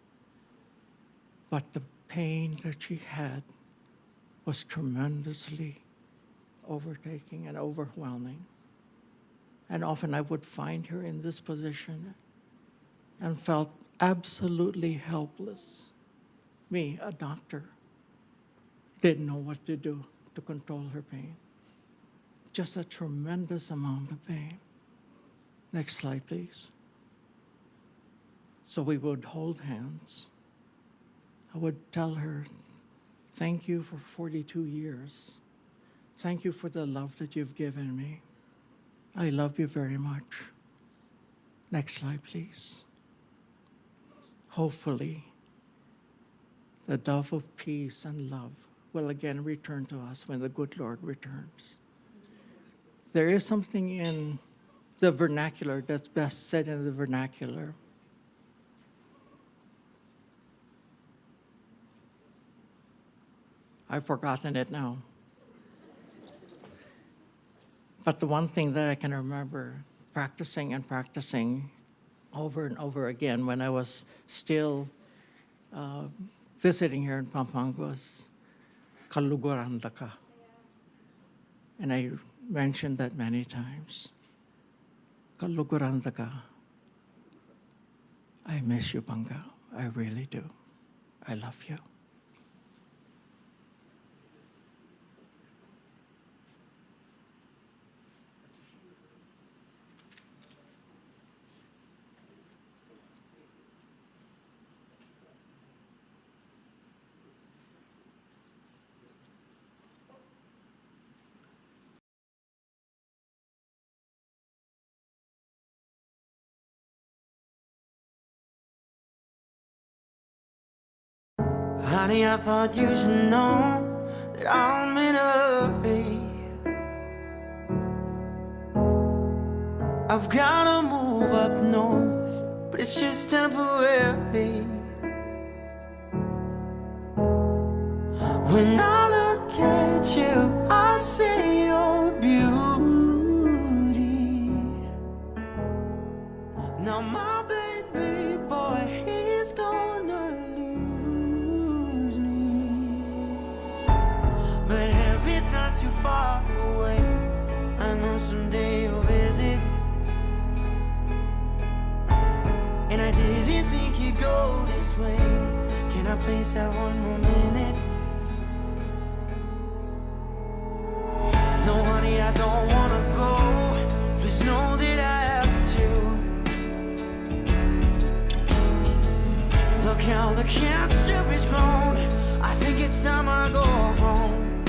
But the pain that she had was tremendously overtaking and overwhelming. And often I would find her in this position and felt absolutely helpless. Me, a doctor, didn't know what to do to control her pain. Just a tremendous amount of pain. Next slide, please. So we would hold hands. I would tell her, thank you for 42 years. Thank you for the love that you've given me. I love you very much. Next slide, please. Hopefully, the dove of peace and love will again return to us when the good Lord returns. There is something in the vernacular that's best said in the vernacular. I've forgotten it now. But the one thing that I can remember practicing and practicing over and over again when I was still visiting here in Pampanga was Kaluguranda ka. And I mentioned that many times. Kaluguranda ka. I miss you, Banga. I really do. I love you.
Honey, I thought you should know that I'm in a hurry. I've gotta move up north, but it's just temporary. When I look at you, I see your beauty. Now my baby boy, he's gonna lose me. But heaven's not too far away. I know someday you'll visit. And I didn't think you'd go this way. Can I please have one more minute? No, honey, I don't wanna go. Please know that I have to. Look how the cancer is grown. I think it's time I go home.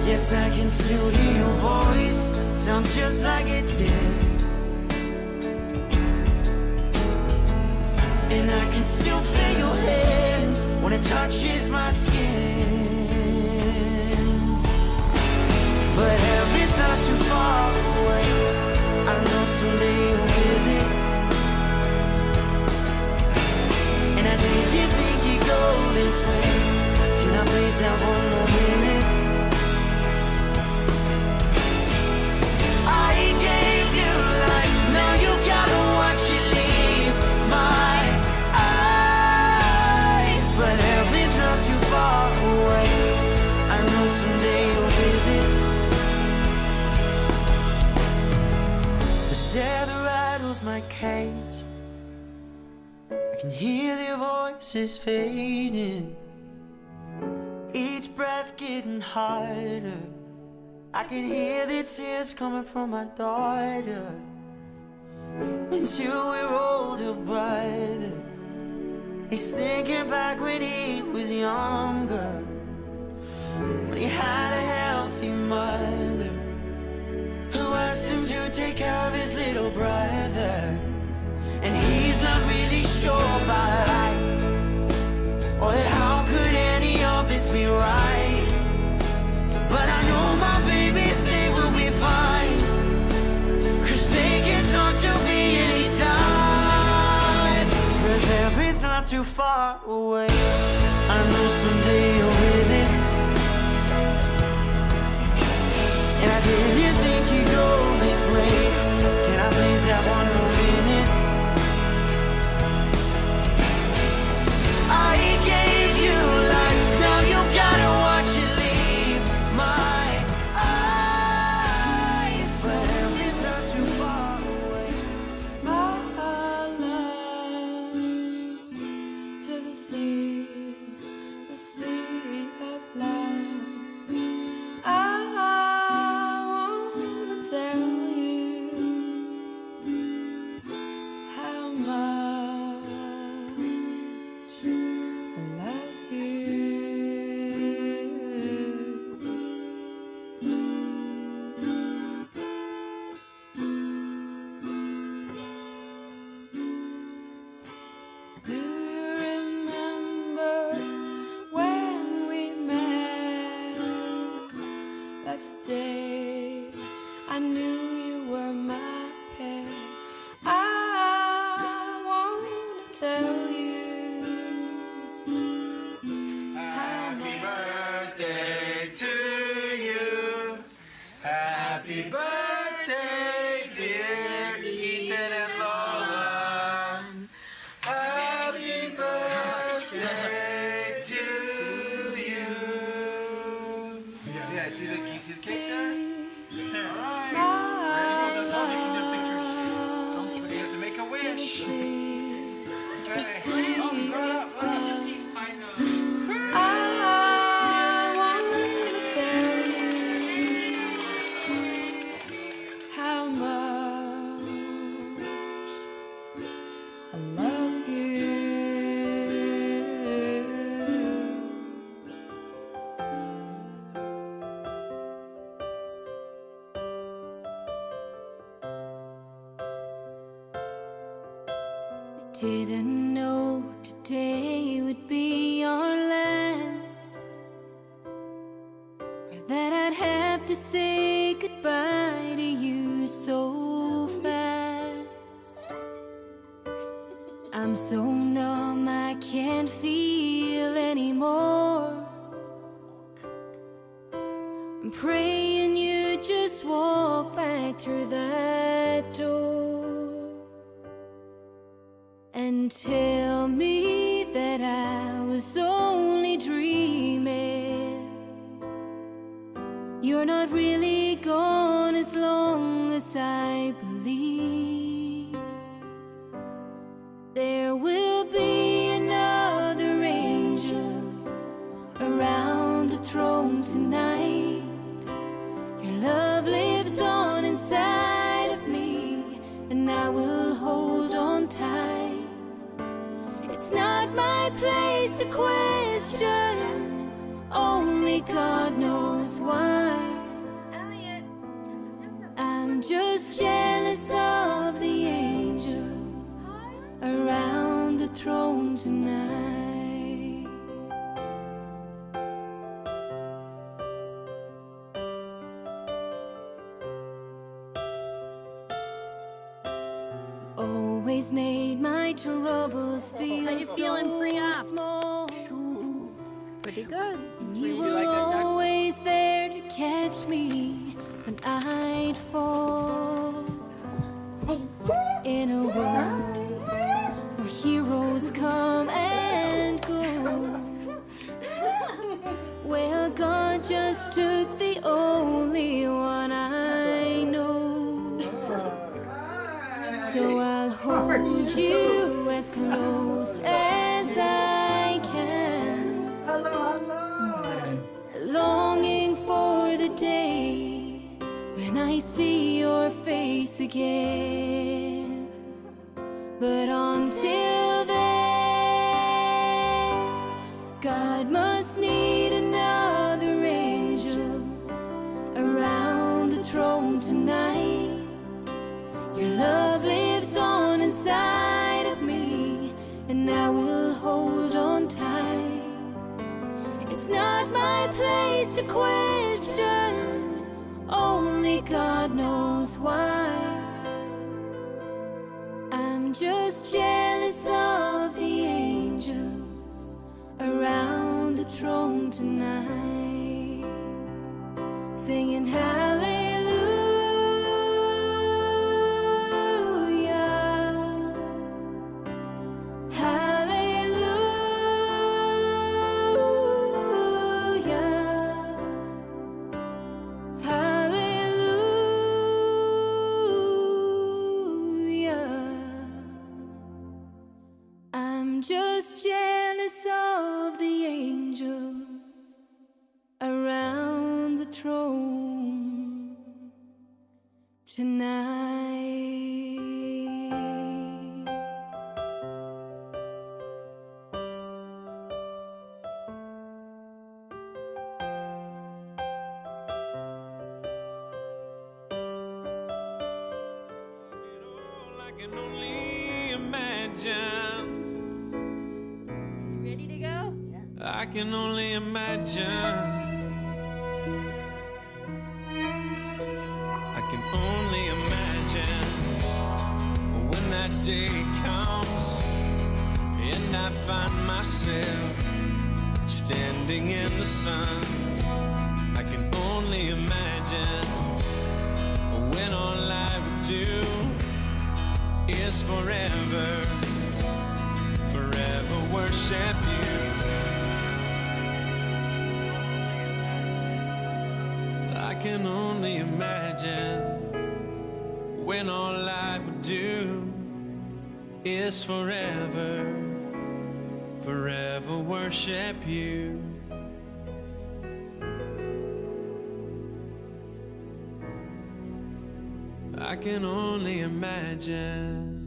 Yes, I can still hear your voice. Sounds just like it did. And I can still feel your hand when it touches my skin. But heaven's not too far away. I know someday you'll visit. And I didn't think you'd go this way. Can I please have one more minute? I gave you life, now you gotta watch it leave my eyes. But heaven's not too far away. I know someday you'll visit. The stare that rattles my cage, I can hear their voices fading, each breath getting harder. I can hear the tears coming from my daughter. Until we're older, brother, He's thinking back when he was younger, when he had a healthy mother who asked him to take care of his little brother. And he's not really sure about life, or that how could any of this be right. But I know my babies, they will be fine, 'cause they can talk to me anytime. 'Cause heaven's not too far away. I know someday you'll visit, and I didn't think you'd go this way. Can I please have one more minute? I gave you life, now you gotta watch it leave my eyes. But heaven's not too far away.
To the sea of love. I wanna tell you how much I love you. Do you remember when we met? That's the day I knew you were my pet. I wanna tell you
Happy birthday to you. Happy birthday, dear Ethan and Lola. Happy birthday to you. Yeah, see the cake there? Alright. Ready for the pictures. We have to make a wish. Okay. Oh, throw it up.
I wanna tell you how much I love you. Didn't know today would be our last, or that I'd have to say goodbye to you so fast. I'm so numb I can't feel anymore. I'm praying you just walk back through that door and tell me that I was only dreaming. You're not really gone as long as I believe. There will be another angel around the throne tonight. Your love lives on inside of me, and I will hold on tight. It's not my place to question, only God knows why. I'm just jealous of the angels around the throne tonight. Always made my troubles feel
How you feeling,
so
Priya?
small.
Pretty good.
And you were always there to catch me when I'd fall. In a world where heroes come and go, well, God just took the only one I know. So I'll hold you as close as I can, longing for the day when I see your face again. But until then, a question, only God knows why. I'm just jealous of the angels around the throne tonight, singing hallelujah. I'm just jealous of the angels around the throne tonight.
I can only imagine.
Ready to go?
I can only imagine. I can only imagine when that day comes and I find myself standing in the sun. I can only imagine when all I would do is forever, forever worship you. I can only imagine when all I would do is forever, forever worship you. I can only imagine.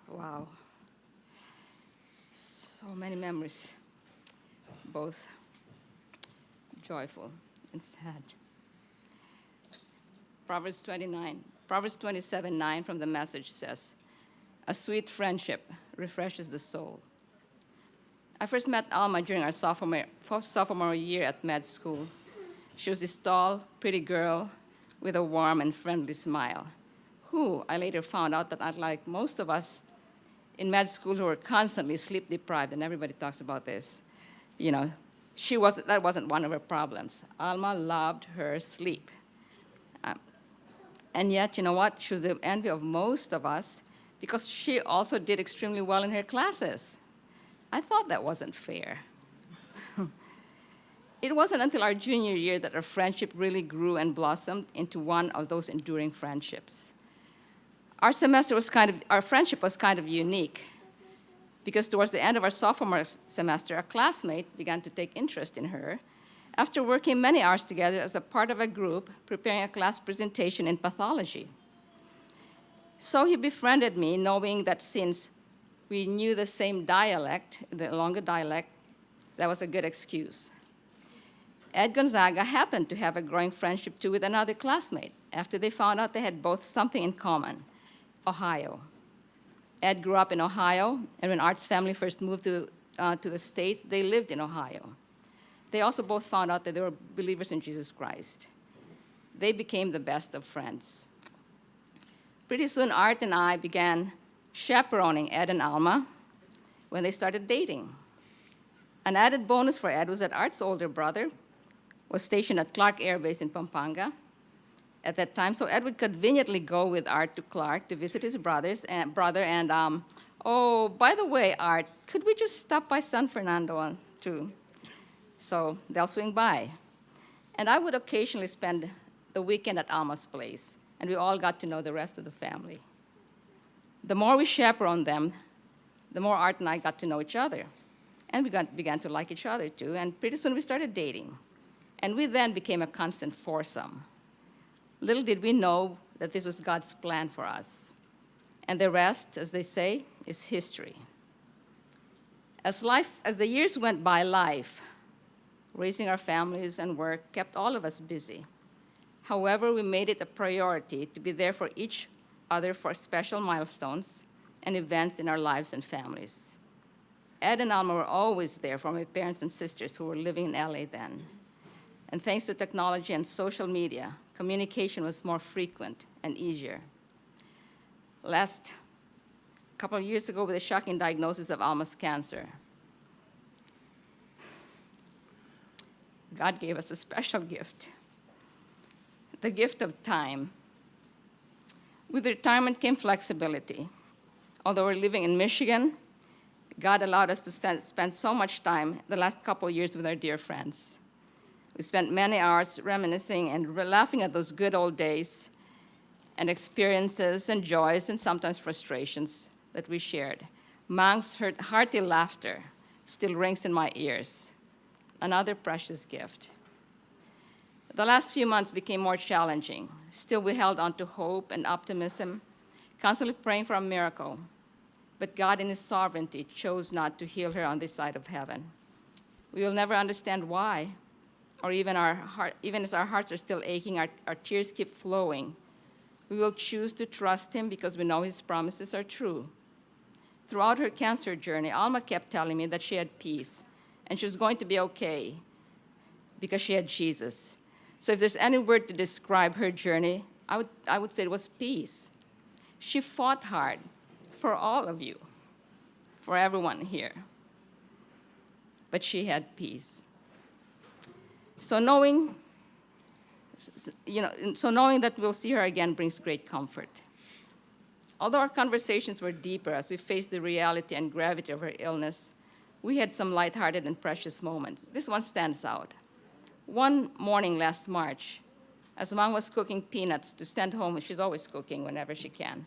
Wow. So many memories, both joyful and sad. Proverbs 27:9 from the Message says, "A sweet friendship refreshes the soul." I first met Alma during our sophomore year at med school. She was this tall, pretty girl with a warm and friendly smile, who I later found out that unlike most of us in med school who were constantly sleep deprived, and everybody talks about this, that wasn't one of her problems. Alma loved her sleep. And yet, you know what? She was the envy of most of us because she also did extremely well in her classes. I thought that wasn't fair. It wasn't until our junior year that our friendship really grew and blossomed into one of those enduring friendships. Our friendship was kind of unique because towards the end of our sophomore semester, a classmate began to take interest in her after working many hours together as a part of a group preparing a class presentation in pathology. So he befriended me, knowing that since we knew the same dialect, the longer dialect, that was a good excuse. Ed Gonzaga happened to have a growing friendship too with another classmate after they found out they had both something in common: Ohio. Ed grew up in Ohio, and when Art's family first moved to the States, they lived in Ohio. They also both found out that they were believers in Jesus Christ. They became the best of friends. Pretty soon, Art and I began chaperoning Ed and Alma when they started dating. An added bonus for Ed was that Art's older brother was stationed at Clark Air Base in Pampanga at that time, so Ed would conveniently go with Art to Clark to visit his brother, oh, by the way, Art, could we just stop by San Fernando too? So they'll swing by. And I would occasionally spend the weekend at Alma's place, and we all got to know the rest of the family. The more we chaperoned them, the more Art and I got to know each other. And we began to like each other too, and pretty soon we started dating. And we then became a constant foursome. Little did we know that this was God's plan for us. And the rest, as they say, is history. As the years went by, life, raising our families and work, kept all of us busy. However, we made it a priority to be there for each other for special milestones and events in our lives and families. Ed and Alma were always there for my parents and sisters who were living in LA then. And thanks to technology and social media, communication was more frequent and easier. Last couple of years ago, with the shocking diagnosis of Alma's cancer, God gave us a special gift, the gift of time. With retirement came flexibility. Although we're living in Michigan, God allowed us to spend so much time the last couple of years with our dear friends. We spent many hours reminiscing and laughing at those good old days and experiences and joys and sometimes frustrations that we shared. Mang's hearty laughter still rings in my ears, another precious gift. The last few months became more challenging. Still, we held on to hope and optimism, constantly praying for a miracle. But God, in His sovereignty, chose not to heal her on this side of heaven. We will never understand why, or even as our hearts are still aching, our tears keep flowing. We will choose to trust Him because we know His promises are true. Throughout her cancer journey, Alma kept telling me that she had peace, and she was going to be okay because she had Jesus. So if there's any word to describe her journey, I would say it was peace. She fought hard for all of you, for everyone here. But she had peace. So knowing that we'll see her again brings great comfort. Although our conversations were deeper as we faced the reality and gravity of her illness, we had some lighthearted and precious moments. This one stands out. One morning last March, as Mom was cooking peanuts to send home, she's always cooking whenever she can,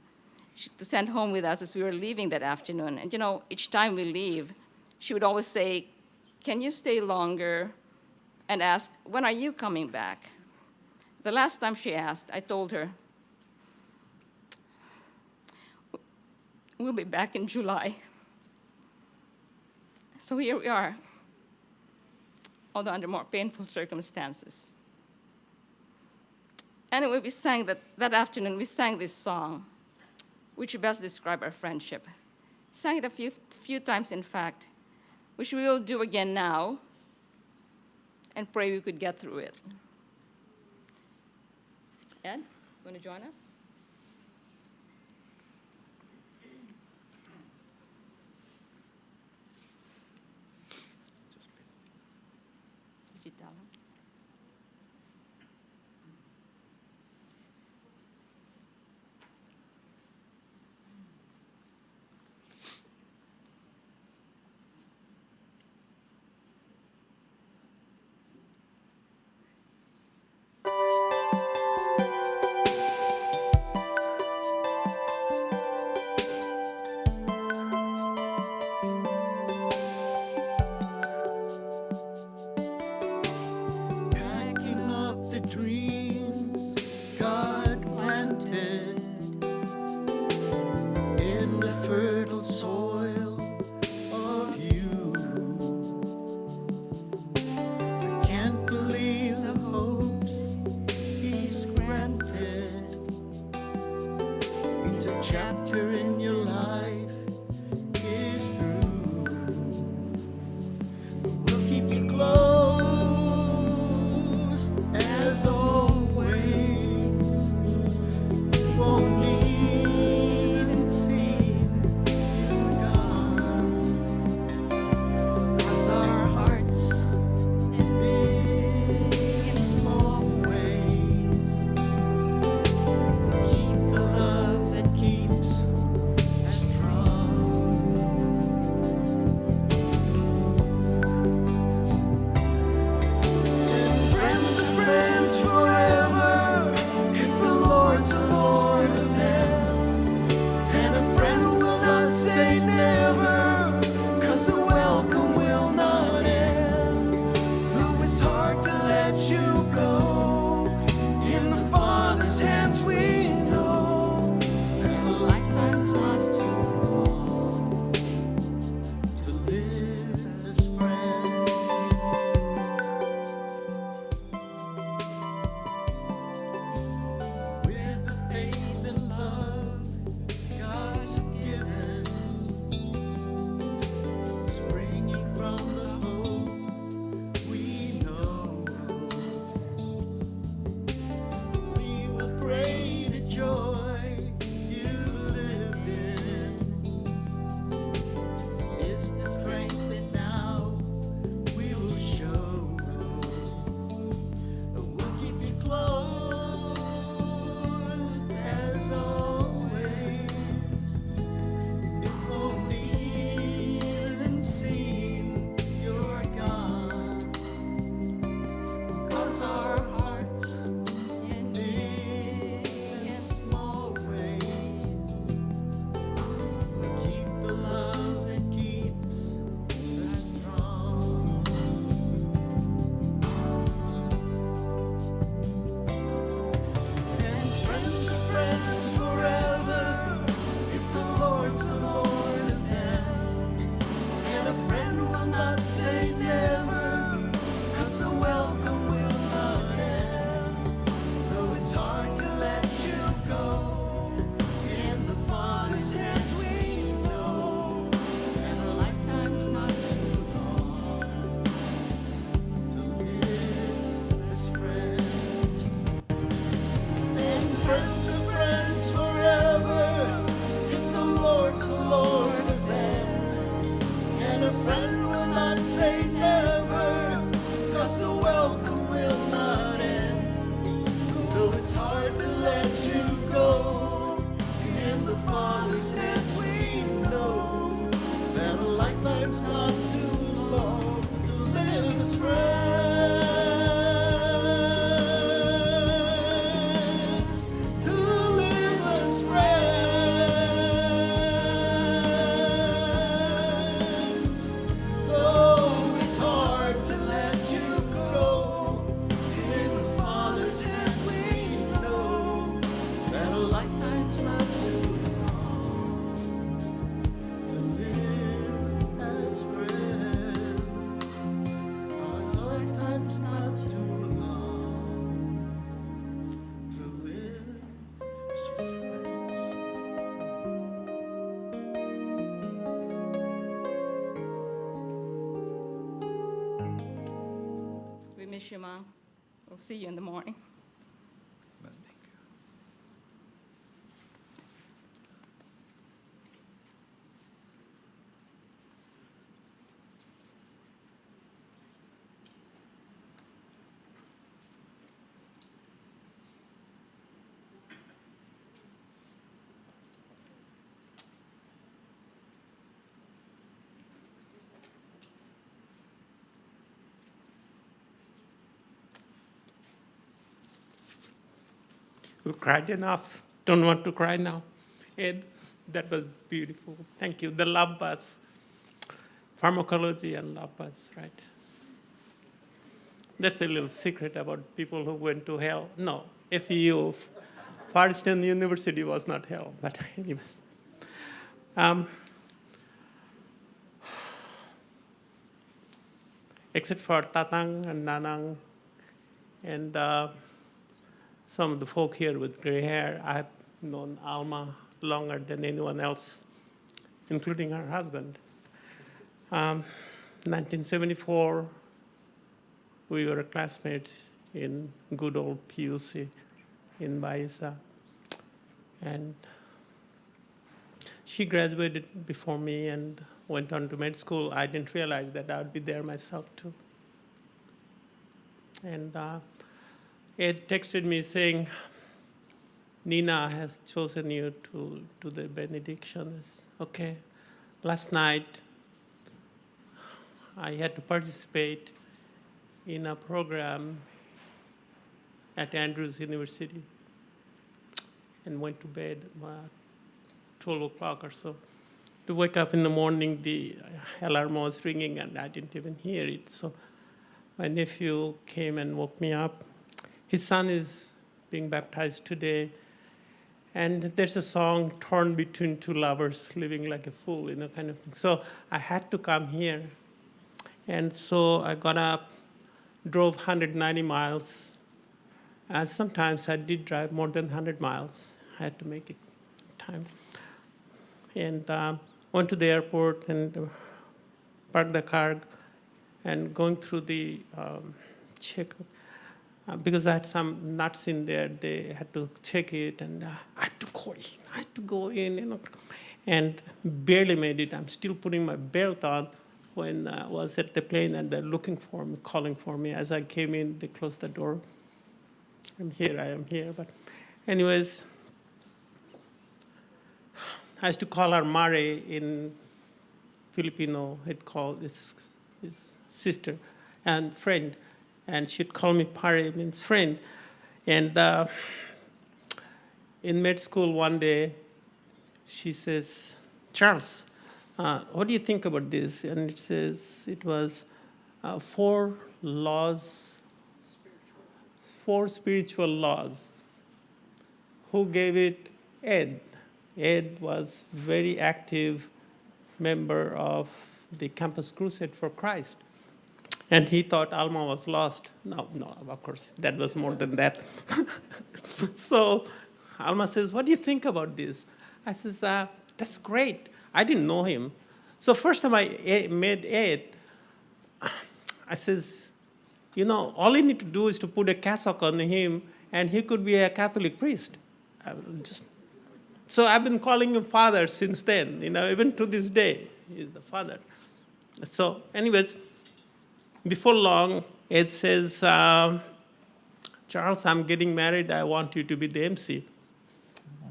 to send home with us as we were leaving that afternoon. And each time we leave, she would always say, "Can you stay longer?" and ask, "When are you coming back?" The last time she asked, I told her, "We'll be back in July." So here we are, although under more painful circumstances. Anyway, we sang that afternoon, we sang this song, which best describes our friendship. Sang it a few times, in fact, which we will do again now, and pray we could get through it. Ed, want to join us? Did you tell him?
Packing up the dreams God planted in the fertile soil of you. I can't believe the hopes He's granted. It's a chapter in your life is through. We'll keep you close as always. Won't leave and see you gone. 'Cause our hearts in big and small ways will keep the love that keeps us strong. friends of friends forever, if the Lord's the Lord of them. And a friend will not say never, 'cause the welcome will not end. Though it's hard to let you go, in the Father's hands we know that a lifetime's not too long to live as friends, to live as friends. Though it's hard to let you go, in the Father's hands we know that a lifetime's not too long to live as friends. A lifetime's not too long to live as friends.
We miss you, Mom. We'll see you in the morning.
We cried enough. Don't want to cry now. Ed, that was beautiful. Thank you. The love bus, pharmacology and love bus, right? That's a little secret about people who went to hell. No, FEU, Far Eastern University was not hell, but anyways. Except for Tatang and Nanang and some of the folk here with gray hair, I've known Alma longer than anyone else, including her husband. 1974, we were classmates in good old PUC in Baisa. And she graduated before me and went on to med school. I didn't realize that I would be there myself too. And Ed texted me saying, Nina has chosen you to do the benediction. I said, okay. Last night, I had to participate in a program at Andrews University and went to bed at 12 o'clock or so. To wake up in the morning, the alarm was ringing and I didn't even hear it. So my nephew came and woke me up. His son is being baptized today. And there's a song, Torn Between Two Lovers, Living Like a Fool, kind of thing. So I had to come here. And so I got up, drove 190 miles. And sometimes I did drive more than 100 miles. I had to make it time. And went to the airport and parked the car and going through the check. Because I had some nuts in there, they had to check it, and I had to go in, and barely made it. I'm still putting my belt on when I was at the plane, and they're looking for me, calling for me. As I came in, they closed the door. I am here. But anyways, I used to call her Mare in Filipino. He'd call his sister and friend. And she'd call me Pare, means friend. And in med school one day, she says, Charles, what do you think about this? And it says it was 4 spiritual laws. Who gave it? Ed. Ed was very active member of the Campus Crusade for Christ. And he thought Alma was lost. No, of course, that was more than that. So Alma says, what do you think about this? I says, that's great. I didn't know him. So first time I met Ed, I says, all you need to do is to put a cassock on him, and he could be a Catholic priest. So I've been calling him father since then, even to this day, he's the father. So anyways, before long, Ed says, Charles, I'm getting married. I want you to be the MC.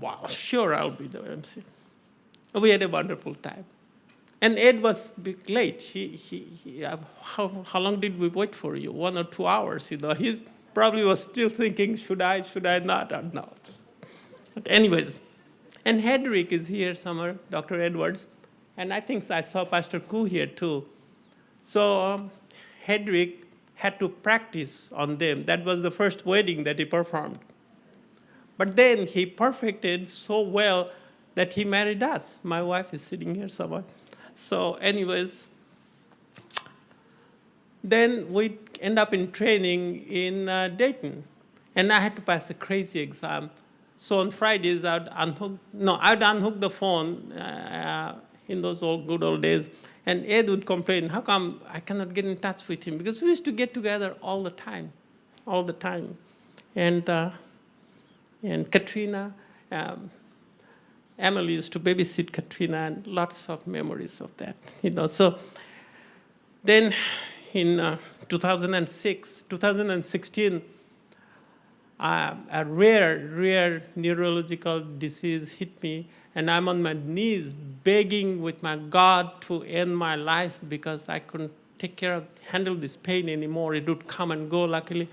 Wow, sure, I'll be the MC. We had a wonderful time. And Ed was a bit late. How long did we wait for you? 1 or 2 hours, He probably was still thinking, should I not? Or no, but anyways. And Hedrick is here somewhere, Dr. Edwards. And I think I saw Pastor Koo here too. So Hedrick had to practice on them. That was the first wedding that he performed. But then he perfected so well that he married us. My wife is sitting here somewhere. So anyways, then we end up in training in Dayton. And I had to pass a crazy exam. So on Fridays, I'd unhook the phone in those good old days. And Ed would complain, how come I cannot get in touch with him? Because we used to get together all the time. And Katrina, Emily used to babysit Katrina, and lots of memories of that. So then in 2016, a rare neurological disease hit me, and I'm on my knees begging with my God to end my life because I couldn't handle this pain anymore. It would come and go, luckily.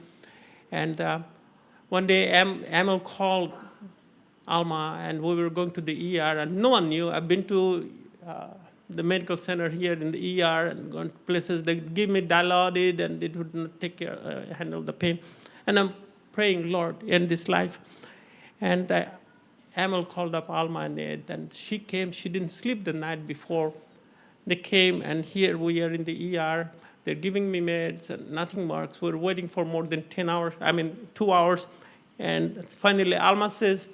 And one day, Emil called Alma, and we were going to the ER, and no one knew. I've been to the medical center here in the ER and gone to places. They give me Dilaudid, and it would not handle the pain. And I'm praying, Lord, end this life. And Emil called up Alma and Ed, and she came. She didn't sleep the night before. They came, and here we are in the ER. They're giving me meds, and nothing works. We're waiting for more than 2 hours. And finally, Alma says,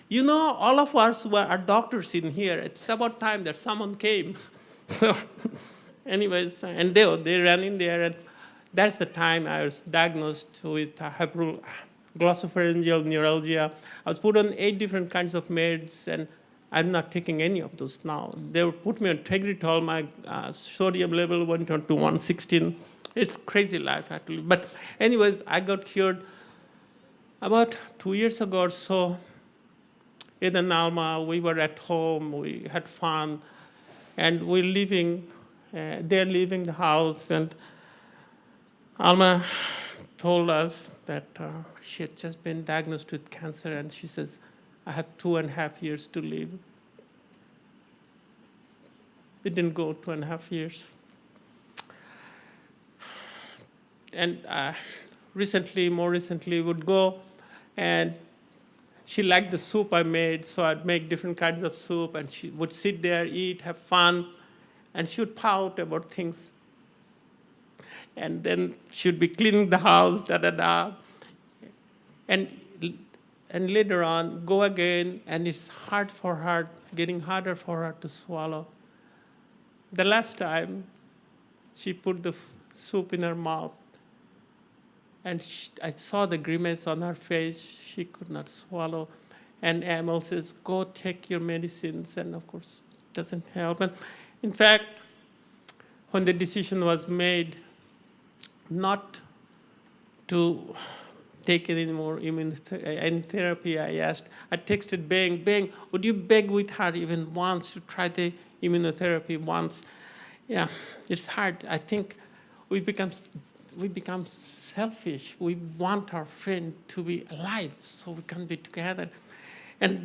all of us are doctors in here. It's about time that someone came. So anyways, and they ran in there, and that's the time I was diagnosed with glossopharyngeal neuralgia. I was put on 8 different kinds of meds, and I'm not taking any of those now. They would put me on Tegretol. My sodium level went on to 116. It's crazy life, actually. But anyways, I got cured about 2 years ago or so. Ed and Alma, we were at home. We had fun. And they're leaving the house. And Alma told us that she had just been diagnosed with cancer, and she says, I have 2.5 years to live. It didn't go 2.5 years. And more recently, would go, and she liked the soup I made, so I'd make different kinds of soup, and she would sit there, eat, have fun, and she would pout about things. And then she'd be cleaning the house, And later on, go again, and it's getting harder for her to swallow. The last time, she put the soup in her mouth, and I saw the grimace on her face. She could not swallow. And Emil says, go take your medicines, and of course, it doesn't help. And in fact, when the decision was made not to take any more immunotherapy, I texted Beng, would you beg with her even once to try the immunotherapy once? Yeah, it's hard. I think we become selfish. We want our friend to be alive so we can be together. And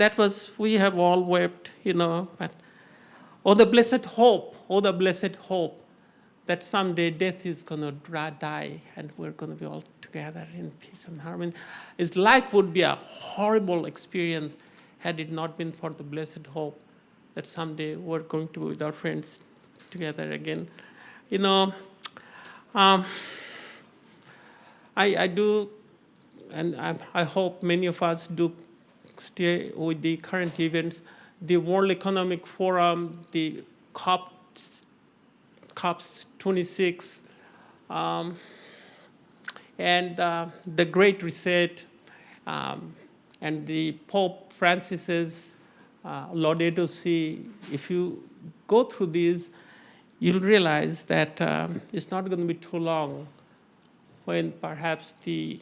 we have all wept, but the blessed hope that someday death is going to die and we're going to be all together in peace and harmony. His life would be a horrible experience had it not been for the blessed hope that someday we're going to be with our friends together again. I do, and I hope many of us do stay with the current events, the World Economic Forum, the COP 26, and the Great Reset, and the Pope Francis's Laudato Si, if you go through these, you'll realize that it's not going to be too long when perhaps the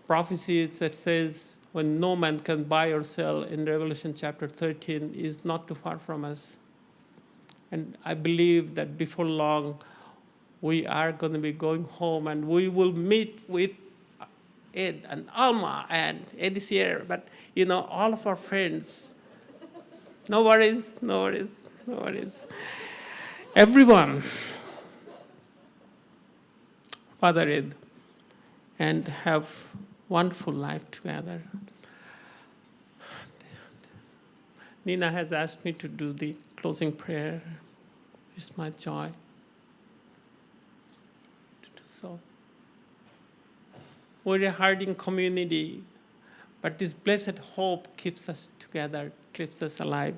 prophecy that says when no man can buy or sell in Revelation chapter 13 is not too far from us. And I believe that before long, we are going to be going home and we will meet with Ed and Alma and Eddie Sierra, but all of our friends. No worries, no worries, no worries. Everyone, Father Ed, and have wonderful life together. Nina has asked me to do the closing prayer. It's my joy to do so. We're a hurting community, but this blessed hope keeps us together, keeps us alive.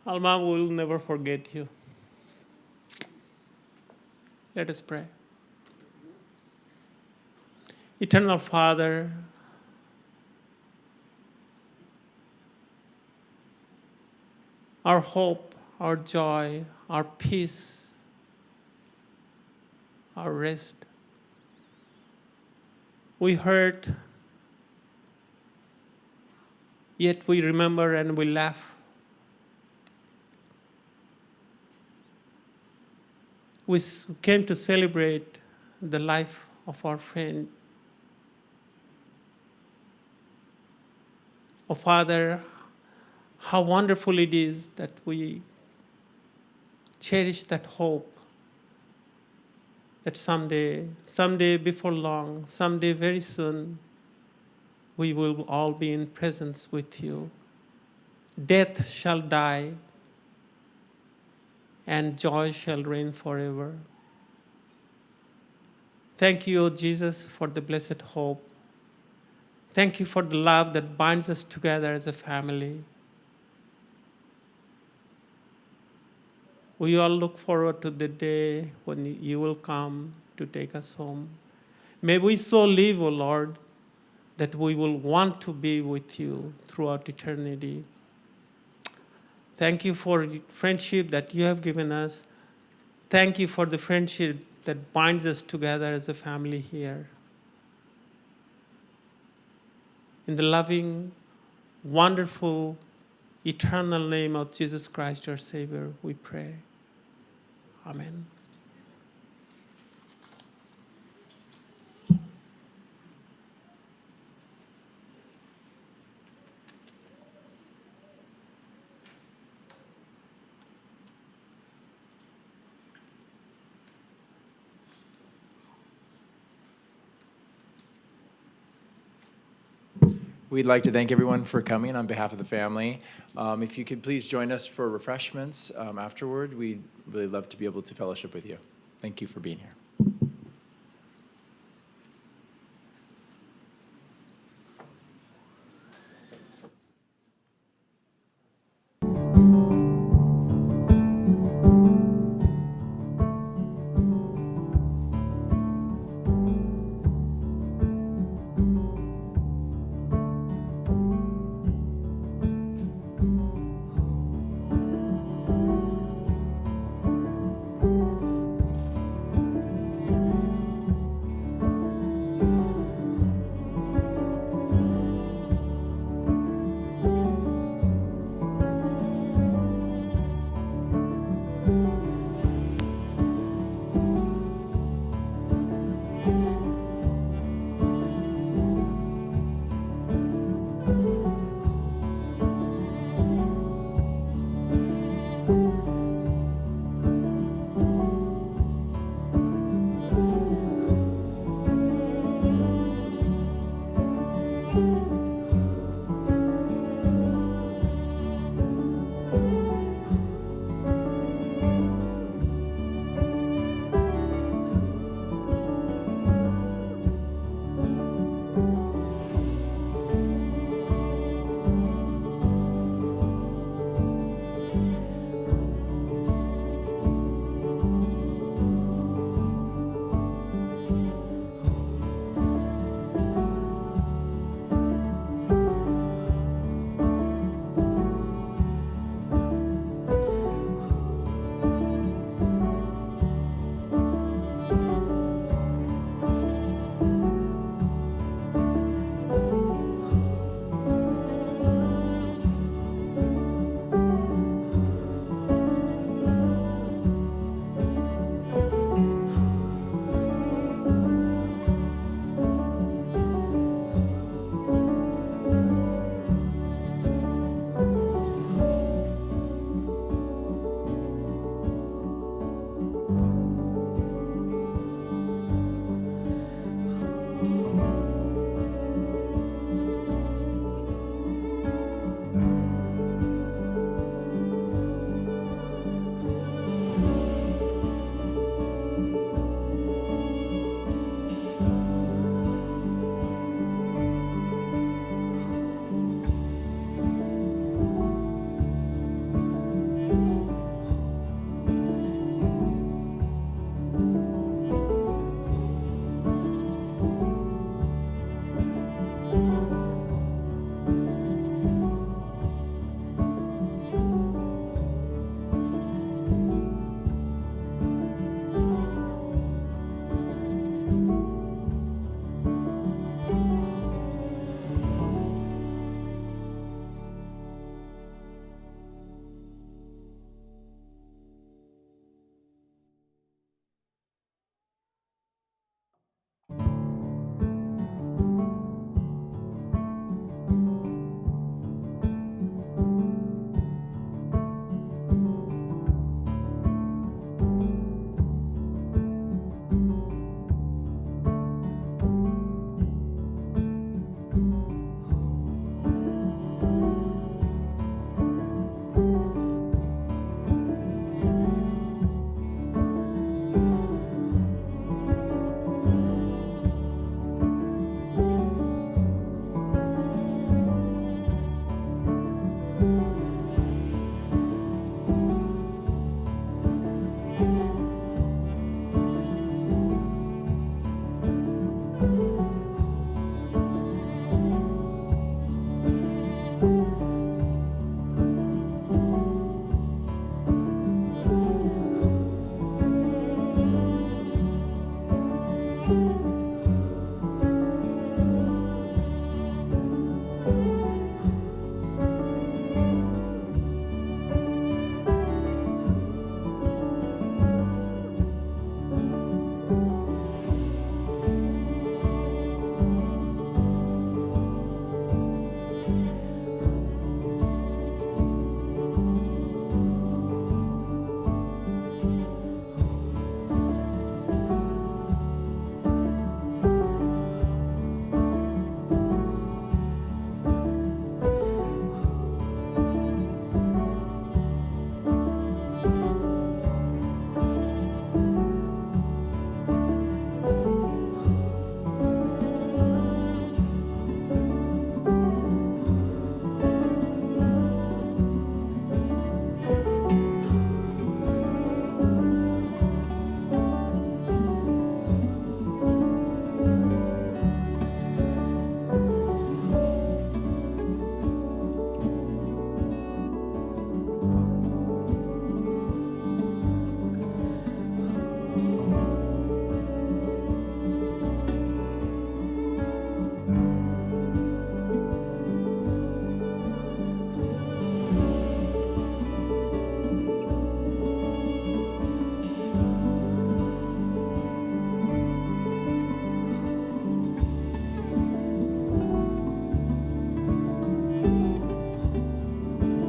Alma will never forget you. Let us pray. Eternal Father, our hope, our joy, our peace, our rest. We hurt, yet we remember and we laugh. We came to celebrate the life of our friend. Oh, Father, how wonderful it is that we cherish that hope that someday before long, someday very soon, we will all be in presence with you. Death shall die, and joy shall reign forever. Thank you, O Jesus, for the blessed hope. Thank you for the love that binds us together as a family. We all look forward to the day when you will come to take us home. May we so live, O Lord, that we will want to be with you throughout eternity. Thank you for the friendship that you have given us. Thank you for the friendship that binds us together as a family here. In the loving, wonderful, eternal name of Jesus Christ, our Savior, we pray. Amen.
We'd like to thank everyone for coming on behalf of the family. If you could please join us for refreshments afterward, we'd really love to be able to fellowship with you. Thank you for being here.